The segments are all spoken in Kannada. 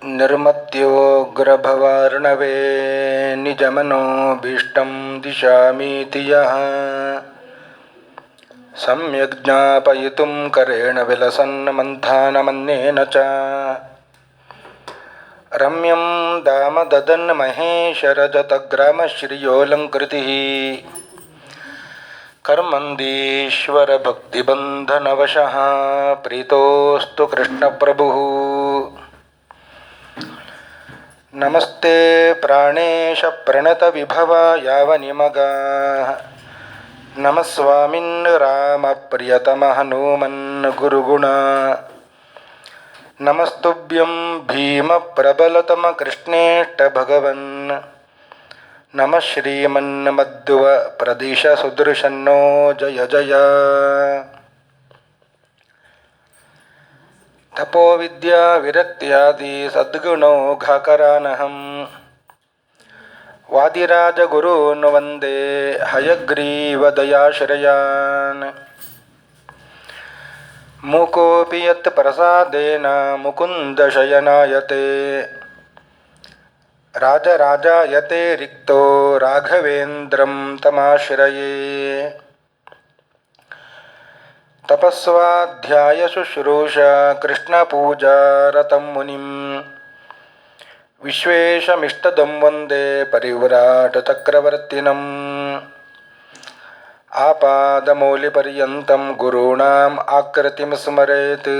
ನಿರ್ಮತ್ಯೋಗ್ರಭವಾರ್ಣವೇ ನಿಜಮನೋಭೀಷ್ಟಂ ದಿಶಾಮೀತಿ ಯಃ ಸಮ್ಯಕ್ ಜ್ಞಾಪಯಿತುಂ ಕರೇಣ ವಿಲಸನ್ ಮಂಥಾನಮನ್ಯೇನ ಚ ರಮ್ಯಂ ದಾಮ ದದನ್ ಮಹೇಶರಜತಗ್ರಾಮಶ್ರಿಯೋಲಂಕೃತಿಃ ಕರ್ಮಂದೀಶ್ವರಭಕ್ತಿಬಂಧನವಶಃ ಪ್ರೀತೋಸ್ತು ಕೃಷ್ಣಪ್ರಭುಃ. ನಮಸ್ತೆ ಪ್ರಾಣೇಶ ಪ್ರಣತವಿಭವ ಯಾವನಿಮಗಾಃ ನಮಸ್ವಾಮಿನ್ ರಾಮಪ್ರಿಯತಮ ಹನುಮನ್ ಗುರುಗುಣ ನಮಸ್ತುಭ್ಯಂ ಭೀಮಪ್ರಬಲತಮ ಕೃಷ್ಣೇಷ್ಟ ಭಗವನ್ ನಮಃ ಶ್ರೀಮನ್ಮಧ್ವ ಪ್ರದಿಶ ಸುದೃಶನ್ನೋ ಜಯ ಜಯ. ತಪೋವಿದ್ಯಾ ವಿರಕ್ತ್ಯಾದಿ ಸದ್ಗುಣೌಘಾಕರಾನಹಂ ವಾದಿರಾಜಗುರೂನ್ ವಂದೇ ಹಯಗ್ರೀವದಯಾಶ್ರಯಾನ್. ಮೂಕೋಪಿ ಯತ್ ಪ್ರಸಾದೇನ ಮುಕುಂದಶಯನಾಯತೆ ರಾಜರಾಜಾಯತೆ ರಿಕ್ತೋ ರಾಘವೇಂದ್ರಂ ತಮಾಶ್ರಯೇ. ತಪಸ್ವಾಧ್ಯಾಯ ಶುಶ್ರೂಷ ಕೃಷ್ಣಪೂಜಾರತಂ ಮುನಿಂ ವಿಶ್ವೇಶಮಿಷ್ಟದಂ ವಂದೇ ಪರಿವ್ರಾಟ್ ಚಕ್ರವರ್ತಿನಂ. ಆಪಾದಮೌಲಿಪರ್ಯಂತಂ ಗುರುಣಾಂ ಆಕೃತಿಂ ಸ್ಮರೇತ್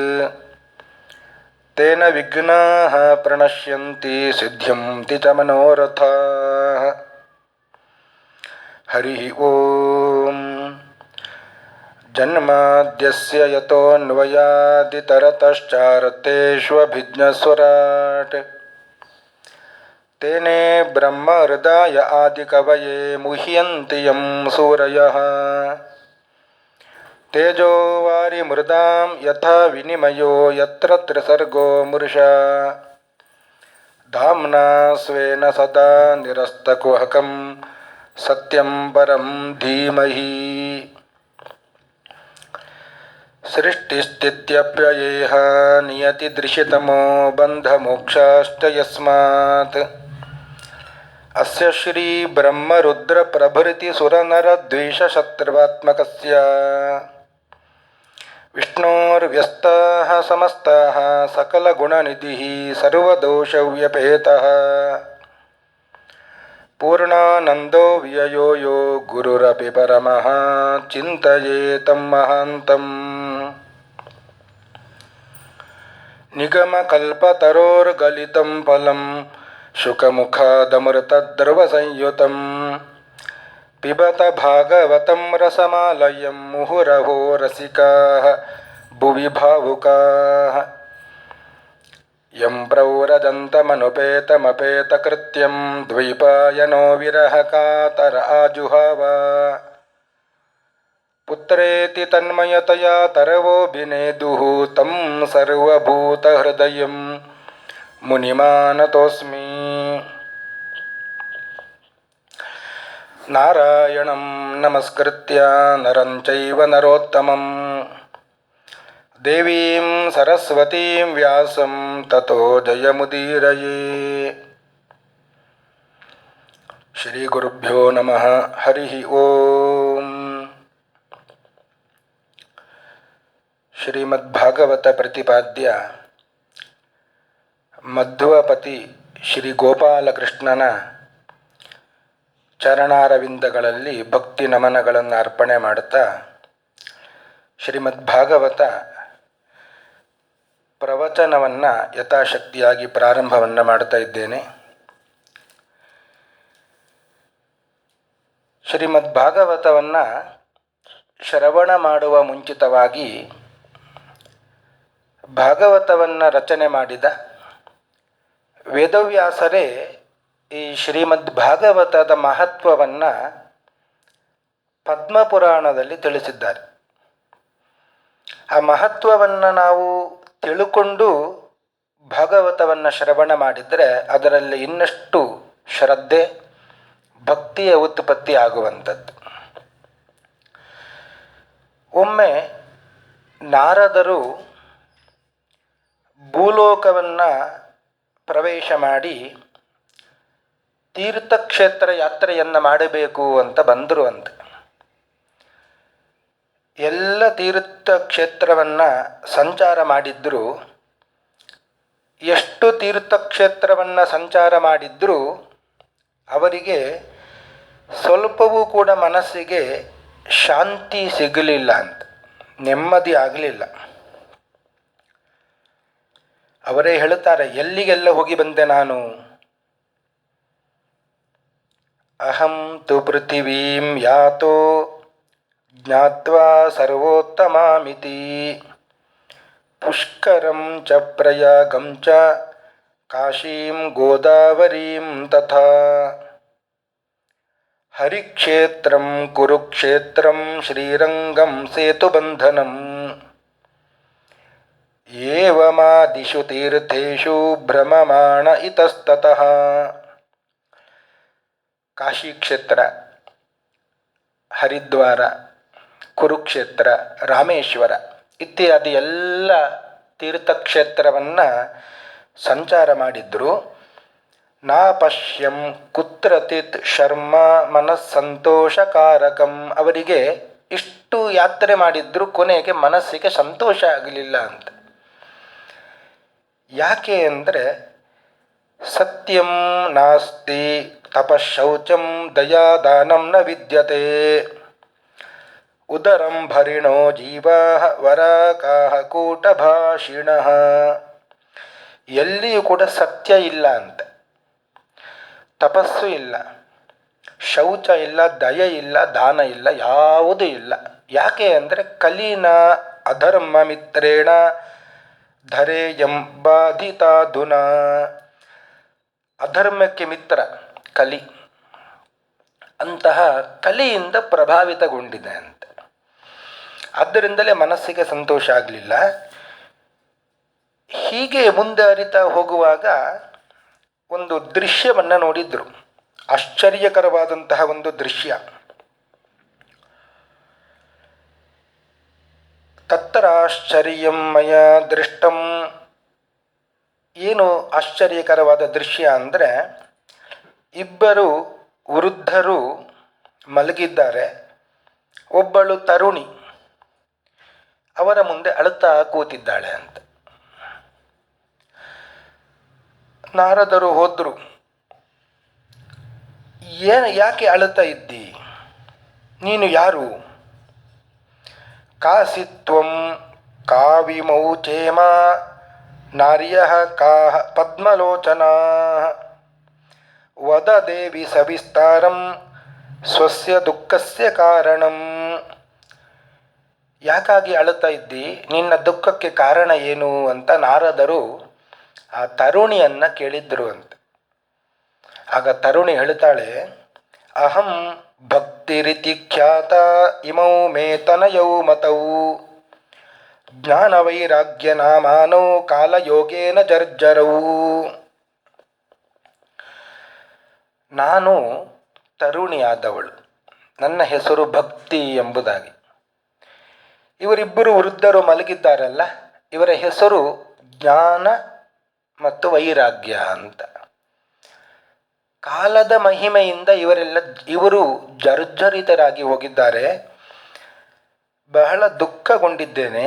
ತೇನ ವಿಘ್ನಾಃ ಪ್ರಣಶ್ಯಂತಿ ಸಿದ್ಧ್ಯಂತಿ ಚ ಮನೋರಥಾಃ. ಹರಿ ಓಂ. ಜನ್ಮಾದ್ಯಸ್ಯ ಯತೋನ್ವಯಾದಿತರತಶ್ಚಾರ್ಥೇಷ್ವಭಿಜ್ಞಸ್ವರಾಟ್ ತೇನೇ ಬ್ರಹ್ಮ ಹೃದಯ ಆದಿಕವಯೇ ಮುಹ್ಯಂತಿ ಯಂ ಸೂರಯಃ. ತೇಜೋ ವಾರಿಮೃದಾಂ ಯಥಾ ವಿನಿಮಯೋ ಯತ್ರ ತ್ರಿಸರ್ಗೋ ಮೃಷಾ ಧಾಮ್ನಾ ಸ್ವೇನ ಸದಾ ನಿರಸ್ತಕುಹಕಂ ಸತ್ಯಂ ಪರಂ ಧೀಮಹಿ. ಸೃಷ್ಟಿಸ್ಥಿತ್ಯಪ್ಯಯೇಹ ನಿಯತಿದೃಶಿತಮೋ ಬಂಧಮೋಕ್ಷಾಶ್ಚ ಯಸ್ಮಾತ್ ಅಸ್ಯ ಶ್ರೀ ಬ್ರಹ್ಮರುದ್ರ ಪ್ರಭೃತಿ ಸುರನರದ್ವೇಷಶತ್ರುವಾತ್ಮಕಸ್ಯ ವಿಷ್ಣೋರ್ವ್ಯಸ್ತಾಃ ಸಮಸ್ತಾಃ ಸಕಲಗುಣನಿಧಿಃ ಸರ್ವದೋಷವ್ಯಪೇತಃ ಪೂರ್ಣಾನಂದೋ ವ್ಯಯೋ ಯೋ ಗುರುರಪಿ ಪರಮಃ ಚಿಂತಯೇತಂ ಮಹಾಂತಂ. ನಿಗಮಕಲ್ಪತರೋರ್ಗಲಿತಂ ಫಲಂ ಶುಕಮುಖಾದಮೃತದ್ರವಸಂಯುತಂ ಪಿಬತ ಭಾಗವತಂ ರಸಮಾಲಯಂ ಮುಹುರಹೋ ರಸಿಕಾಃ ಭುವಿ ಭಾವುಕಾಃ. ಯಂ ಪ್ರವ್ರಜन्तಮನುಪೇತಮಪೇತಕೃತ್ಯಂ ದ್ವೈಪಾಯನೋ ವಿರಹಕಾತರ ಆಜುಹಾವ ಪುತ್ರೇತಿ ತನ್ಮಯತಯಾ ತರವೋಭಿನೇದುಃ ತಂ ಸರ್ವಭೂತಹೃದಯಂ ಮುನಿಮಾನತೋಸ್ಮಿ. ನಾರಾಯಣಂ ನಮಸ್ಕೃತ್ಯ ನರಂ ಚೈವ ನರೋತ್ತಮಂ ದೇವೀಂ ಸರಸ್ವತೀಂ ವ್ಯಾಸಂ ತತೋ ಜಯಮುದೀರಯೇ. ಶ್ರೀ ಗುರುಭ್ಯೋ ನಮಃ. ಹರಿ ಓಂ. ಶ್ರೀಮದ್ಭಾಗವತ ಪ್ರತಿಪಾದ್ಯ ಮಧ್ವಪತಿ ಶ್ರೀ ಗೋಪಾಲಕೃಷ್ಣನ ಚರಣಾರವಿಂದಗಳಲ್ಲಿ ಭಕ್ತಿ ನಮನಗಳನ್ನು ಅರ್ಪಣೆ ಮಾಡುತ್ತಾ ಶ್ರೀಮದ್ಭಾಗವತ ಪ್ರವಚನವನ್ನು ಯಥಾಶಕ್ತಿಯಾಗಿ ಪ್ರಾರಂಭವನ್ನು ಮಾಡ್ತಾ ಇದ್ದೇನೆ. ಶ್ರೀಮದ್ಭಾಗವತವನ್ನು ಶ್ರವಣ ಮಾಡುವ ಮುಂಚಿತವಾಗಿ ಭಾಗವತವನ್ನು ರಚನೆ ಮಾಡಿದ ವೇದವ್ಯಾಸರೇ ಈ ಶ್ರೀಮದ್ಭಾಗವತದ ಮಹತ್ವವನ್ನು ಪದ್ಮಪುರಾಣದಲ್ಲಿ ತಿಳಿಸಿದ್ದಾರೆ. ಆ ಮಹತ್ವವನ್ನು ನಾವು ತಿಳುಕೊಂಡು ಭಾಗವತವನ್ನು ಶ್ರವಣ ಮಾಡಿದರೆ ಅದರಲ್ಲಿ ಇನ್ನಷ್ಟು ಶ್ರದ್ಧೆ ಭಕ್ತಿಯ ಉತ್ಪತ್ತಿ ಆಗುವಂಥದ್ದು. ಒಮ್ಮೆ ನಾರದರು ಭೂಲೋಕವನ್ನು ಪ್ರವೇಶ ಮಾಡಿ ತೀರ್ಥಕ್ಷೇತ್ರ ಯಾತ್ರೆಯನ್ನು ಮಾಡಬೇಕು ಅಂತ ಬಂದರು ಅಂತ. ಎಲ್ಲ ತೀರ್ಥಕ್ಷೇತ್ರವನ್ನು ಸಂಚಾರ ಮಾಡಿದ್ದರೂ, ಎಷ್ಟು ತೀರ್ಥಕ್ಷೇತ್ರವನ್ನು ಸಂಚಾರ ಮಾಡಿದ್ರೂ ಅವರಿಗೆ ಸ್ವಲ್ಪವೂ ಕೂಡ ಮನಸ್ಸಿಗೆ ಶಾಂತಿ ಸಿಗಲಿಲ್ಲ ಅಂತ, ನೆಮ್ಮದಿ ಆಗಲಿಲ್ಲ. ಅವರೇ ಹೇಳುತ್ತಾರೆ, ಎಲ್ಲಿಗೆಲ್ಲ ಹೋಗಿ ಬಂದೆ ನಾನು. ಅಹಂ ತು ಪೃಥಿವೀಂ ಯಾತೋ ಜ್ಞಾತ್ವಾ ಸರ್ವೋತ್ತಮಾಮಿತಿ ಪುಷ್ಕರಂ ಚ ಪ್ರಯಾಗಂ ಚ ಕಾಶೀಂ ಗೋದಾವರೀಂ ತಥಾ ಹರಿಕ್ಷೇತ್ರಂ ಕುರುಕ್ಷೇತ್ರಂ ಶ್ರೀರಂಗಂ ಸೇತುಬಂಧನಂ ಏವಮಾದಿಷು ತೀರ್ಥೇಷು ಭ್ರಮಮಾಣ ಇತಸ್ತತಃ. ಕಾಶಿ ಕ್ಷೇತ್ರ, ಹರಿದ್ವಾರ, ಕುರುಕ್ಷೇತ್ರ, ರಾಮೇಶ್ವರ ಇತ್ಯಾದಿ ಎಲ್ಲ ತೀರ್ಥಕ್ಷೇತ್ರವನ್ನು ಸಂಚಾರ ಮಾಡಿದ್ರು. ನಾ ಪಶ್ಯಂ ಕುತ್ರಚಿತ್ ಶರ್ಮ ಮನಸ್ಸಂತೋಷಕಾರಕಂ. ಅವರಿಗೆ ಇಷ್ಟು ಯಾತ್ರೆ ಮಾಡಿದ್ರು ಕೊನೆಗೆ ಮನಸ್ಸಿಗೆ ಸಂತೋಷ ಆಗಲಿಲ್ಲ ಅಂತ. ಯಾಕೆ ಅಂದರೆ ಸತ್ಯಂ ನಾಸ್ತಿ ತಪಶೌಚಂ ದಯಾದಾನಂ ನ ವಿದ್ಯತೆ ಉದರಂ ಭರಿಣೋ ಜೀವಾ ವರಾಕಾಹ ಕೂಟಭಾಷಿಣಃ. ಎಲ್ಲಿಯೂ ಕೂಡ ಸತ್ಯ ಇಲ್ಲ ಅಂತ, ತಪಸ್ಸು ಇಲ್ಲ, ಶೌಚ ಇಲ್ಲ, ದಯೆ ಇಲ್ಲ, ದಾನ ಇಲ್ಲ, ಯಾವುದೂ ಇಲ್ಲ. ಯಾಕೆ ಅಂದರೆ ಕಲಿನ ಅಧರ್ಮ ಮಿತ್ರೇಣ ಧರೇಯಂ ಬಾಧಿತಾಧುನ. ಅಧರ್ಮಕ್ಕೆ ಮಿತ್ರ ಕಲಿ, ಅಂತಹ ಕಲಿಯಿಂದ ಪ್ರಭಾವಿತಗೊಂಡಿದೆ ಅಂತ. ಆದ್ದರಿಂದಲೇ ಮನಸ್ಸಿಗೆ ಸಂತೋಷ ಆಗಲಿಲ್ಲ. ಹೀಗೆ ಮುಂದೆ ಅರಿತಾ ಹೋಗುವಾಗ ಒಂದು ದೃಶ್ಯವನ್ನು ನೋಡಿದ್ರು, ಆಶ್ಚರ್ಯಕರವಾದಂತಹ ಒಂದು ದೃಶ್ಯ. ತತ್ರ ಆಶ್ಚರ್ಯಂ ಮಯ ದೃಷ್ಟಂ. ಏನು ಆಶ್ಚರ್ಯಕರವಾದ ದೃಶ್ಯ ಅಂದರೆ, ಇಬ್ಬರು ವೃದ್ಧರು ಮಲಗಿದ್ದಾರೆ, ಒಬ್ಬಳು ತರುಣಿ ಅವರ ಮುಂದೆ ಅಳುತ್ತಾ ಕೂತಿದ್ದಾಳೆ ಅಂತ. ನಾರದರು ಹೋದರು, ಯಾಕೆ ಅಳುತ್ತಾ ಇದ್ದಿ, ನೀನು ಯಾರು, ಕಾಸಿತ್ವಂ ಕಾವಿಮೌ ಚೇಮ ನಾರ್ಯಃ ಕಾಹ ಪದ್ಮಲೋಚನಾ ವದ ದೇವಿ ಸವಿಸ್ತಾರಂ ಸ್ವಸ್ಯ ದುಃಖಸ್ಯ ಕಾರಣಂ. ಯಾಕಾಗಿ ಅಳುತ್ತಾ ಇದ್ದಿ, ನಿನ್ನ ದುಃಖಕ್ಕೆ ಕಾರಣ ಏನು ಅಂತ ನಾರದರು ಆ ತರುಣಿಯನ್ನು ಕೇಳಿದ್ರು ಅಂತ. ಆಗ ತರುಣಿ ಹೇಳ್ತಾಳೆ, ಅಹಂ ಭಕ್ತಿರಿತಿ ಖ್ಯಾತ ಇಮೌ ಮೇ ತನಯೌ ಮತೌ ಜ್ಞಾನವೈರಾಗ್ಯ ನಾಮಾನೌ ಕಾಲಯೋಗೇನ ಜರ್ಜರೌ. ನಾನು ತರುಣಿಯಾದವಳು, ನನ್ನ ಹೆಸರು ಭಕ್ತಿ ಎಂಬುದಾಗಿ. ಇವರಿಬ್ಬರು ವೃದ್ಧರು ಮಲಗಿದ್ದಾರಲ್ಲ, ಇವರ ಹೆಸರು ಜ್ಞಾನ ಮತ್ತು ವೈರಾಗ್ಯ ಅಂತ. ಕಾಲದ ಮಹಿಮೆಯಿಂದ ಇವರು ಜರ್ಜರಿತರಾಗಿ ಹೋಗಿದ್ದಾರೆ. ಬಹಳ ದುಃಖಗೊಂಡಿದ್ದೇನೆ.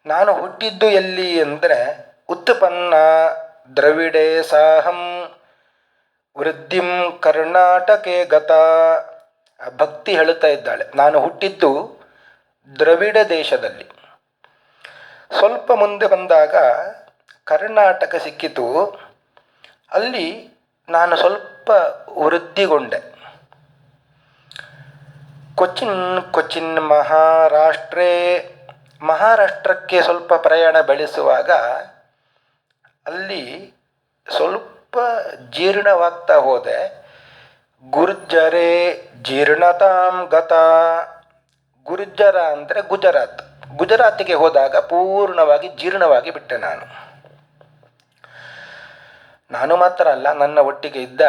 ನಾನು ಹುಟ್ಟಿದ್ದು ಎಲ್ಲಿ ಅಂದರೆ ಉತ್ಪನ್ನ ದ್ರವಿಡೆ ಸಾಹಂ ವೃದ್ಧಿಂ ಕರ್ನಾಟಕೆ ಗತ. ಭಕ್ತಿ ಹೇಳುತ್ತಾ ಇದ್ದಾಳೆ, ನಾನು ಹುಟ್ಟಿದ್ದು ದ್ರವಿಡ ದೇಶದಲ್ಲಿ. ಸ್ವಲ್ಪ ಮುಂದೆ ಬಂದಾಗ ಕರ್ನಾಟಕ ಸಿಕ್ಕಿತು. ಅಲ್ಲಿ ನಾನು ಸ್ವಲ್ಪ ವೃದ್ಧಿಗೊಂಡೆ. ಕೊಚ್ಚಿನ್ ಮಹಾರಾಷ್ಟ್ರಕ್ಕೆ ಸ್ವಲ್ಪ ಪ್ರಯಾಣ ಬೆಳೆಸುವಾಗ ಅಲ್ಲಿ ಸ್ವಲ್ಪ ಜೀರ್ಣವಾಗ್ತಾ ಹೋದೆ. ಗುರ್ಜರೇ ಜೀರ್ಣತಾಂ ಗತ. ಗುರ್ಜರ ಅಂದರೆ ಗುಜರಾತಿಗೆ ಹೋದಾಗ ಪೂರ್ಣವಾಗಿ ಜೀರ್ಣವಾಗಿ ಬಿಟ್ಟೆ ನಾನು ಮಾತ್ರ ಅಲ್ಲ, ನನ್ನ ಒಟ್ಟಿಗೆ ಇದ್ದ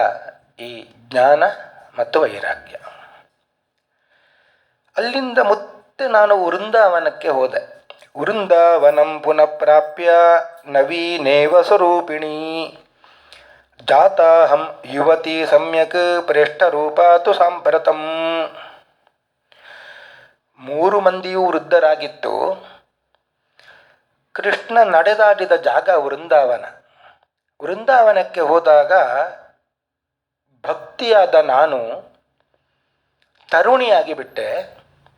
ಈ ಜ್ಞಾನ ಮತ್ತು ವೈರಾಗ್ಯ. ಅಲ್ಲಿಂದ ಮತ್ತೆ ನಾನು ವೃಂದಾವನಕ್ಕೆ ಹೋದೆ. ವೃಂದಾವನಂ ಪುನಃ ಪ್ರಾಪ್ಯ ನವೀನೇವ ಸ್ವರೂಪಿಣಿ ಜಾತಾಹಂ ಯುವತಿ ಸಮ್ಯಕ್ ಪ್ರೇಷ್ಠರೂಪಾತು ಸಾಂಪ್ರತಂ. 3 ಮಂದಿಯೂ ವೃದ್ಧರಾಗಿತ್ತು. ಕೃಷ್ಣ ನಡೆದಾಡಿದ ಜಾಗ ವೃಂದಾವನ. ವೃಂದಾವನಕ್ಕೆ ಹೋದಾಗ ಭಕ್ತಿಯಾದ ನಾನು ತರುಣಿಯಾಗಿ ಬಿಟ್ಟೆ.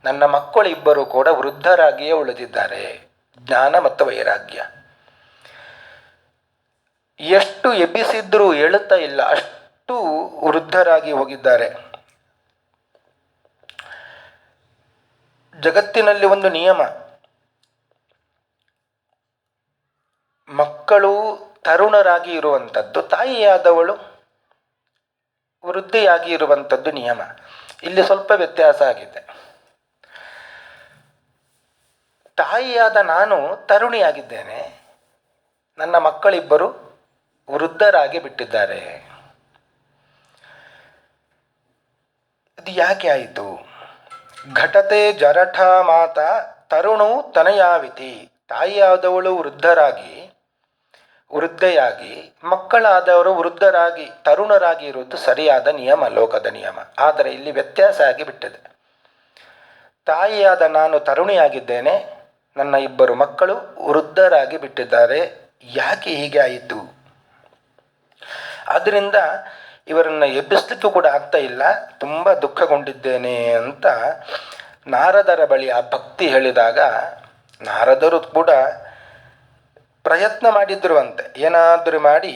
ನನ್ನ ಮಕ್ಕಳಿಬ್ಬರು ಕೂಡ ವೃದ್ಧರಾಗಿಯೇ ಉಳಿದಿದ್ದಾರೆ. ಜ್ಞಾನ ಮತ್ತು ವೈರಾಗ್ಯ. ಎಷ್ಟು ಎಬ್ಬಿಸಿದ್ರೂ ಏಳುತ್ತಾ ಇಲ್ಲ, ಅಷ್ಟು ವೃದ್ಧರಾಗಿ ಹೋಗಿದ್ದಾರೆ. ಜಗತ್ತಿನಲ್ಲಿ ಒಂದು ನಿಯಮ, ಮಕ್ಕಳು ತರುಣರಾಗಿ ಇರುವಂಥದ್ದು, ತಾಯಿಯಾದವಳು ವೃದ್ಧಿಯಾಗಿ ಇರುವಂಥದ್ದು ನಿಯಮ. ಇಲ್ಲಿ ಸ್ವಲ್ಪ ವ್ಯತ್ಯಾಸ ಆಗಿದೆ. ತಾಯಿಯಾದ ನಾನು ತರುಣಿಯಾಗಿದ್ದೇನೆ, ನನ್ನ ಮಕ್ಕಳಿಬ್ಬರು ವೃದ್ಧರಾಗಿ ಬಿಟ್ಟಿದ್ದಾರೆ. ಇದು ಯಾಕೆ ಆಯಿತು? ಘಟತೆ ಜರಠ ಮಾತ ತರುಣು ತನಯಾವಿತಿ. ತಾಯಿಯಾದವಳು ವೃದ್ಧೆಯಾಗಿ ಮಕ್ಕಳಾದವರು ವೃದ್ಧರಾಗಿ ತರುಣರಾಗಿ ಇರುವುದು ಸರಿಯಾದ ನಿಯಮ, ಲೋಕದ ನಿಯಮ. ಆದರೆ ಇಲ್ಲಿ ವ್ಯತ್ಯಾಸ ಆಗಿ ಬಿಟ್ಟಿದೆ. ತಾಯಿಯಾದ ನಾನು ತರುಣಿಯಾಗಿದ್ದೇನೆ, ನನ್ನ ಇಬ್ಬರು ಮಕ್ಕಳು ವೃದ್ಧರಾಗಿ ಬಿಟ್ಟಿದ್ದಾರೆ. ಯಾಕೆ ಹೀಗೆ ಆಯಿತು? ಆದ್ದರಿಂದ ಇವರನ್ನು ಎಬ್ಬಿಸಲಿಕ್ಕೂ ಕೂಡ ಆಗ್ತಾ ಇಲ್ಲ, ತುಂಬ ದುಃಖಗೊಂಡಿದ್ದೇನೆ ಅಂತ ನಾರದರ ಬಳಿ ಆ ಭಕ್ತಿ ಹೇಳಿದಾಗ ನಾರದರು ಕೂಡ ಪ್ರಯತ್ನ ಮಾಡಿದ್ರು ಅಂತೆ, ಏನಾದರೂ ಮಾಡಿ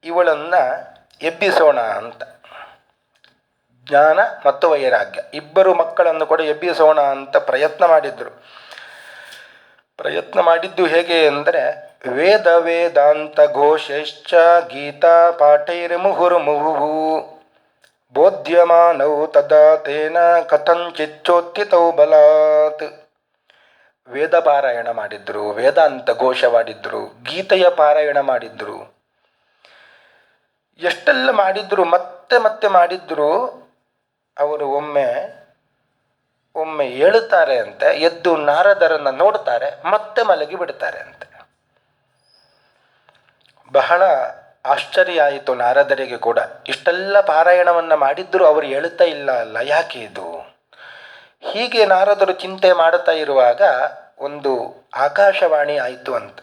ಇವಳನ್ನು ಎಬ್ಬಿಸೋಣ ಅಂತ. ಜ್ಞಾನ ಮತ್ತು ವೈರಾಗ್ಯ ಇಬ್ಬರು ಮಕ್ಕಳನ್ನು ಕೂಡ ಎಬ್ಬಿಸೋಣ ಅಂತ ಪ್ರಯತ್ನ ಮಾಡಿದ್ರು. ಪ್ರಯತ್ನ ಮಾಡಿದ್ದು ಹೇಗೆ ಅಂದರೆ, ವೇದ ವೇದಾಂತ ಘೋಷಶ್ಚ ಗೀತಾ ಪಾಠೈರ್ಮುಹುರ್ಮುಹುಃ ಬೋಧ್ಯಮಾನೌ ತದಾ ತೇನ ಕಥಂಚಿಚ್ಚೋತ್ಥಿತೌ ಬಲಾತ್. ವೇದ ಪಾರಾಯಣ ಮಾಡಿದ್ರು, ವೇದಾಂತ ಘೋಷವಾಡಿದ್ರು, ಗೀತೆಯ ಪಾರಾಯಣ ಮಾಡಿದ್ರು, ಎಷ್ಟೆಲ್ಲ ಮಾಡಿದ್ರು, ಮತ್ತೆ ಮತ್ತೆ ಮಾಡಿದ್ರು. ಅವರು ಒಮ್ಮೆ ಏಳುತ್ತಾರೆ ಅಂತೆ, ಎದ್ದು ನಾರದರನ್ನು ನೋಡ್ತಾರೆ, ಮತ್ತೆ ಮಲಗಿ ಬಿಡ್ತಾರೆ ಅಂತೆ. ಬಹಳ ಆಶ್ಚರ್ಯ ಆಯಿತು ನಾರದರಿಗೆ ಕೂಡ. ಇಷ್ಟೆಲ್ಲ ಪಾರಾಯಣವನ್ನು ಮಾಡಿದ್ರು ಅವರು ಹೇಳುತ್ತಾ ಇಲ್ಲ ಅಲ್ಲ, ಯಾಕೆ ಇದು? ಹೀಗೆ ನಾರದರು ಚಿಂತೆ ಮಾಡುತ್ತಾ ಇರುವಾಗ ಒಂದು ಆಕಾಶವಾಣಿ ಆಯಿತು ಅಂತ.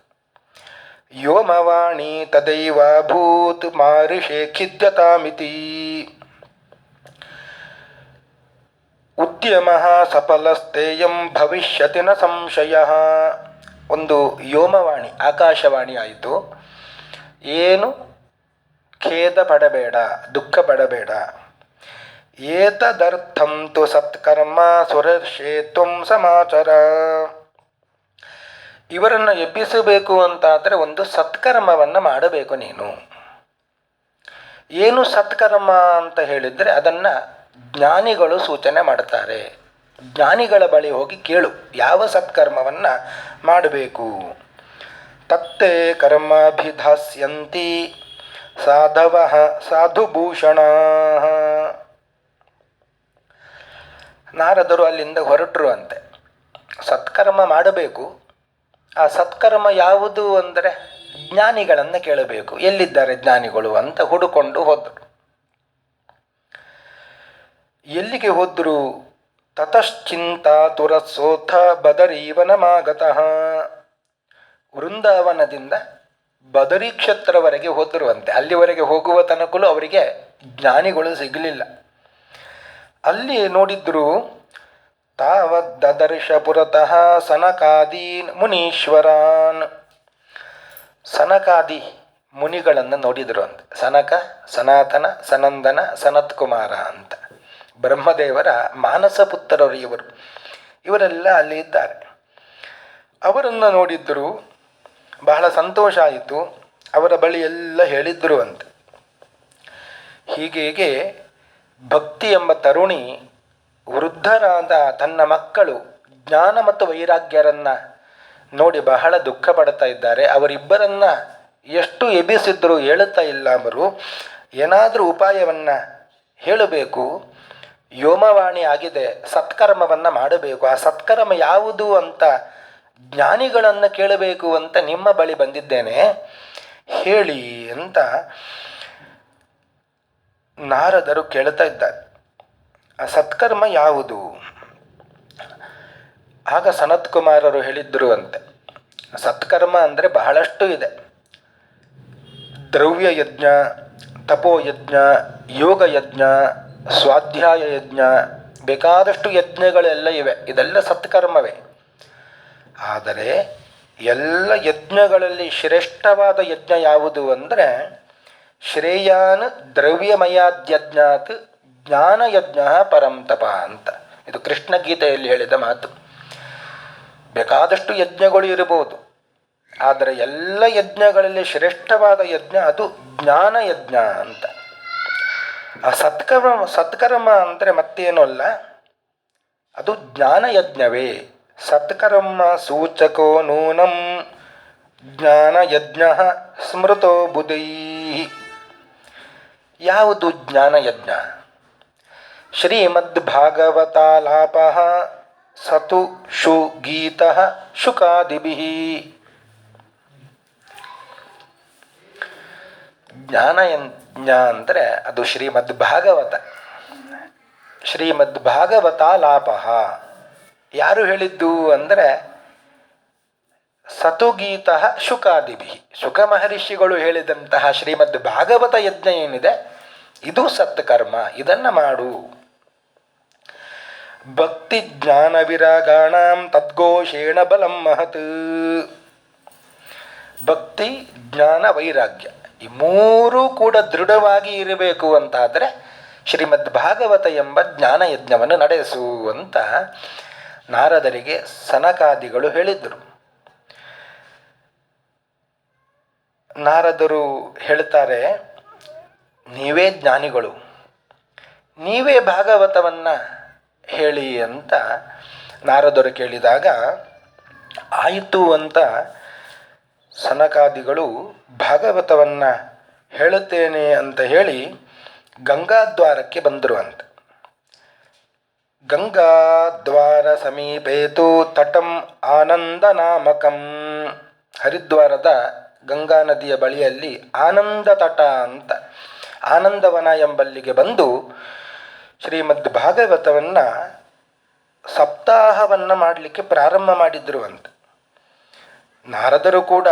ಯೋಮವಾಣಿ ತದೈವ ಭೂತ್ ಮಾರಿಷೇ ಖಿದ್ಯತಾಮಿತಿ ಉದ್ಯಮ ಸಫಲಸ್ತೇಯಂ ಭವಿಷ್ಯತಿ ನ ಸಂಶಯ. ಒಂದು ಯೋಮವಾಣಿ, ಆಕಾಶವಾಣಿ ಆಯಿತು. ಏನು ಖೇದ ಪಡಬೇಡ, ದುಃಖ ಪಡಬೇಡ. ಏತದರ್ಥಂ ತು ಸತ್ಕರ್ಮ ಸುರರ್ಷೇ ತ್ವಂ ಸಮಾಚಾರ. ಇವರನ್ನು ಎಬ್ಬಿಸಬೇಕು ಅಂತಾದರೆ ಒಂದು ಸತ್ಕರ್ಮವನ್ನು ಮಾಡಬೇಕು ನೀನು. ಏನು ಸತ್ಕರ್ಮ ಅಂತ ಹೇಳಿದರೆ ಅದನ್ನು ಜ್ಞಾನಿಗಳು ಸೂಚನೆ ಮಾಡ್ತಾರೆ. ಜ್ಞಾನಿಗಳ ಬಳಿ ಹೋಗಿ ಕೇಳು, ಯಾವ ಸತ್ಕರ್ಮವನ್ನು ಮಾಡಬೇಕು. ತತ್ತೇ ಕರ್ಮಾಭಿಧಾಸ್ಯಂತಿ ಸಾಧವಃ ಸಾಧುಭೂಷಣಾಃ. ನಾರದರು ಅಲ್ಲಿಂದ ಹೊರಟರು ಅಂತೆ. ಸತ್ಕರ್ಮ ಮಾಡಬೇಕು. ಆ ಸತ್ಕರ್ಮ ಯಾವುದು ಅಂದರೆ ಜ್ಞಾನಿಗಳನ್ನು ಕೇಳಬೇಕು. ಎಲ್ಲಿದ್ದಾರೆ ಜ್ಞಾನಿಗಳು ಅಂತ ಹುಡುಕೊಂಡು ಹೋದರು. ಎಲ್ಲಿಗೆ ಹೋದರು? ತತಶ್ಚಿಂತಾತುರಸೋಥ ಬದರೀವನಮಾಗತಃ. ವೃಂದಾವನದಿಂದ ಬದರಿ ಕ್ಷೇತ್ರವರೆಗೆ ಹೋದರುವಂತೆ. ಅಲ್ಲಿವರೆಗೆ ಹೋಗುವ ತನಕಲೂ ಅವರಿಗೆ ಜ್ಞಾನಿಗಳು ಸಿಗಲಿಲ್ಲ. ಅಲ್ಲಿ ನೋಡಿದ್ರು, ತಾವದ್ದರ್ಶ ಪುರತಃ ಸನಕಾದೀನ್ ಮುನೀಶ್ವರಾನ್. ಸನಕಾದಿ ಮುನಿಗಳನ್ನು ನೋಡಿದರು ಅಂತ. ಸನಕ, ಸನಾತನ, ಸನಂದನ, ಸನತ್ ಕುಮಾರ ಅಂತ ಬ್ರಹ್ಮದೇವರ ಮಾನಸ ಪುತ್ರರು ಇವರು. ಇವರೆಲ್ಲ ಅಲ್ಲಿ ಇದ್ದಾರೆ. ಅವರನ್ನು ನೋಡಿದ್ದರು, ಬಹಳ ಸಂತೋಷ ಆಯಿತು. ಅವರ ಬಳಿ ಎಲ್ಲ ಹೇಳಿದ್ರು ಅಂತ. ಹೀಗೆ ಭಕ್ತಿ ಎಂಬ ತರುಣಿ ವೃದ್ಧರಾದ ತನ್ನ ಮಕ್ಕಳು ಜ್ಞಾನ ಮತ್ತು ವೈರಾಗ್ಯರನ್ನು ನೋಡಿ ಬಹಳ ದುಃಖ ಪಡ್ತಾ ಇದ್ದಾರೆ. ಅವರಿಬ್ಬರನ್ನು ಎಷ್ಟು ಎಬ್ಬಿಸಿದ್ರು ಹೇಳುತ್ತಾ ಇಲ್ಲ. ಅವರು ಏನಾದರೂ ಉಪಾಯವನ್ನು ಹೇಳಬೇಕು. ಯೋಮವಾಣಿ ಆಗಿದೆ, ಸತ್ಕರ್ಮವನ್ನು ಮಾಡಬೇಕು. ಆ ಸತ್ಕರ್ಮ ಯಾವುದು ಅಂತ ಜ್ಞಾನಿಗಳನ್ನು ಕೇಳಬೇಕು ಅಂತ ನಿಮ್ಮ ಬಳಿ ಬಂದಿದ್ದೇನೆ, ಹೇಳಿ ಅಂತ ನಾರದರು ಕೇಳ್ತಾ ಇದ್ದಾರೆ. ಆ ಸತ್ಕರ್ಮ ಯಾವುದು? ಆಗ ಸನತ್ಕುಮಾರರು ಹೇಳಿದ್ರು ಅಂತೆ, ಸತ್ಕರ್ಮ ಅಂದರೆ ಬಹಳಷ್ಟು ಇದೆ. ದ್ರವ್ಯ ಯಜ್ಞ, ತಪೋಯಜ್ಞ, ಯೋಗ ಯಜ್ಞ, ಸ್ವಾಧ್ಯಾಯ ಯಜ್ಞ, ಬೇಕಾದಷ್ಟು ಯಜ್ಞಗಳೆಲ್ಲ ಇವೆ. ಇದೆಲ್ಲ ಸತ್ಕರ್ಮವೇ. ಆದರೆ ಎಲ್ಲ ಯಜ್ಞಗಳಲ್ಲಿ ಶ್ರೇಷ್ಠವಾದ ಯಜ್ಞ ಯಾವುದು ಅಂದರೆ ಶ್ರೇಯಾನ್ ದ್ರವ್ಯಮಯಾದ್ಯಜ್ಞಾತ್ ಜ್ಞಾನಯಜ್ಞ ಪರಂತಪ ಅಂತ. ಇದು ಕೃಷ್ಣ ಗೀತೆಯಲ್ಲಿ ಹೇಳಿದ ಮಾತು. ಬೇಕಾದಷ್ಟು ಯಜ್ಞಗಳು ಇರಬಹುದು, ಆದರೆ ಎಲ್ಲ ಯಜ್ಞಗಳಲ್ಲಿ ಶ್ರೇಷ್ಠವಾದ ಯಜ್ಞ ಅದು ಜ್ಞಾನಯಜ್ಞ ಅಂತ. ಆ ಸತ್ಕರ್ಮ ಅಂದರೆ ಮತ್ತೇನೂ ಅಲ್ಲ, ಅದು ಜ್ಞಾನಯಜ್ಞವೇ. ಸತ್ಕರ್ಮ ಸೂಚಕೋ ನೂನಂ ಜ್ಞಾನಯಜ್ಞ ಸ್ಮೃತೋ ಬುಧೈ. ಯಾವುದು ಜ್ಞಾನಯಜ್ಞ? ಶ್ರೀಮದ್ಭಾಗವತಾಲಾಪ ಸತು ಶು ಗೀತ ಶುಕಾದಿಭಿ. ಜ್ಞಾನಯಜ್ಞ ಅಂದರೆ ಅದು ಶ್ರೀಮದ್ಭಾಗವತ. ಶ್ರೀಮದ್ಭಾಗವತಾಲಾಪ ಯಾರು ಹೇಳಿದ್ದು ಅಂದರೆ ಸತುಗೀತ ಶುಕಾದಿಭಿ. ಶುಕ ಮಹರ್ಷಿಗಳು ಹೇಳಿದಂತಹ ಶ್ರೀಮದ್ ಭಾಗವತ ಯಜ್ಞ ಏನಿದೆ ಇದು ಸತ್ಕರ್ಮ, ಇದನ್ನು ಮಾಡು. ಭಕ್ತಿ ಜ್ಞಾನ ವಿರಾಗಾಣಾಂ ತದ್ಘೋಷೇಣ ಬಲಂ ಮಹತ್. ಭಕ್ತಿ ಜ್ಞಾನ ವೈರಾಗ್ಯ ಈ ಮೂರೂ ಕೂಡ ದೃಢವಾಗಿ ಇರಬೇಕು ಅಂತಾದರೆ ಶ್ರೀಮದ್ ಭಾಗವತ ಎಂಬ ಜ್ಞಾನ ಯಜ್ಞವನ್ನು ನಡೆಸು ಅಂತ ನಾರದರಿಗೆ ಸನಕಾದಿಗಳು ಹೇಳಿದರು. ನಾರದರು ಹೇಳ್ತಾರೆ, ನೀವೇ ಜ್ಞಾನಿಗಳು, ನೀವೇ ಭಾಗವತವನ್ನು ಹೇಳಿ ಅಂತ ನಾರದರು ಕೇಳಿದಾಗ ಆಯಿತು ಅಂತ ಸನಕಾದಿಗಳು ಭಾಗವತವನ್ನು ಹೇಳುತ್ತೇನೆ ಅಂತ ಹೇಳಿ ಗಂಗಾದ್ವಾರಕ್ಕೆ ಬಂದರು ಅಂತ. ಗಂಗಾದ್ವಾರ ಸಮೀಪೇತು ತಟಂ ಆನಂದ ನಾಮಕಂ. ಹರಿದ್ವಾರದ ಗಂಗಾ ನದಿಯ ಬಳಿಯಲ್ಲಿ ಆನಂದ ತಟ ಅಂತ ಆನಂದವನ ಎಂಬಲ್ಲಿಗೆ ಬಂದು ಶ್ರೀಮದ್ ಭಾಗವತವನ್ನು ಸಪ್ತಾಹವನ್ನು ಮಾಡಲಿಕ್ಕೆ ಪ್ರಾರಂಭ ಮಾಡಿದ್ರು ಅಂತ. ನಾರದರು ಕೂಡ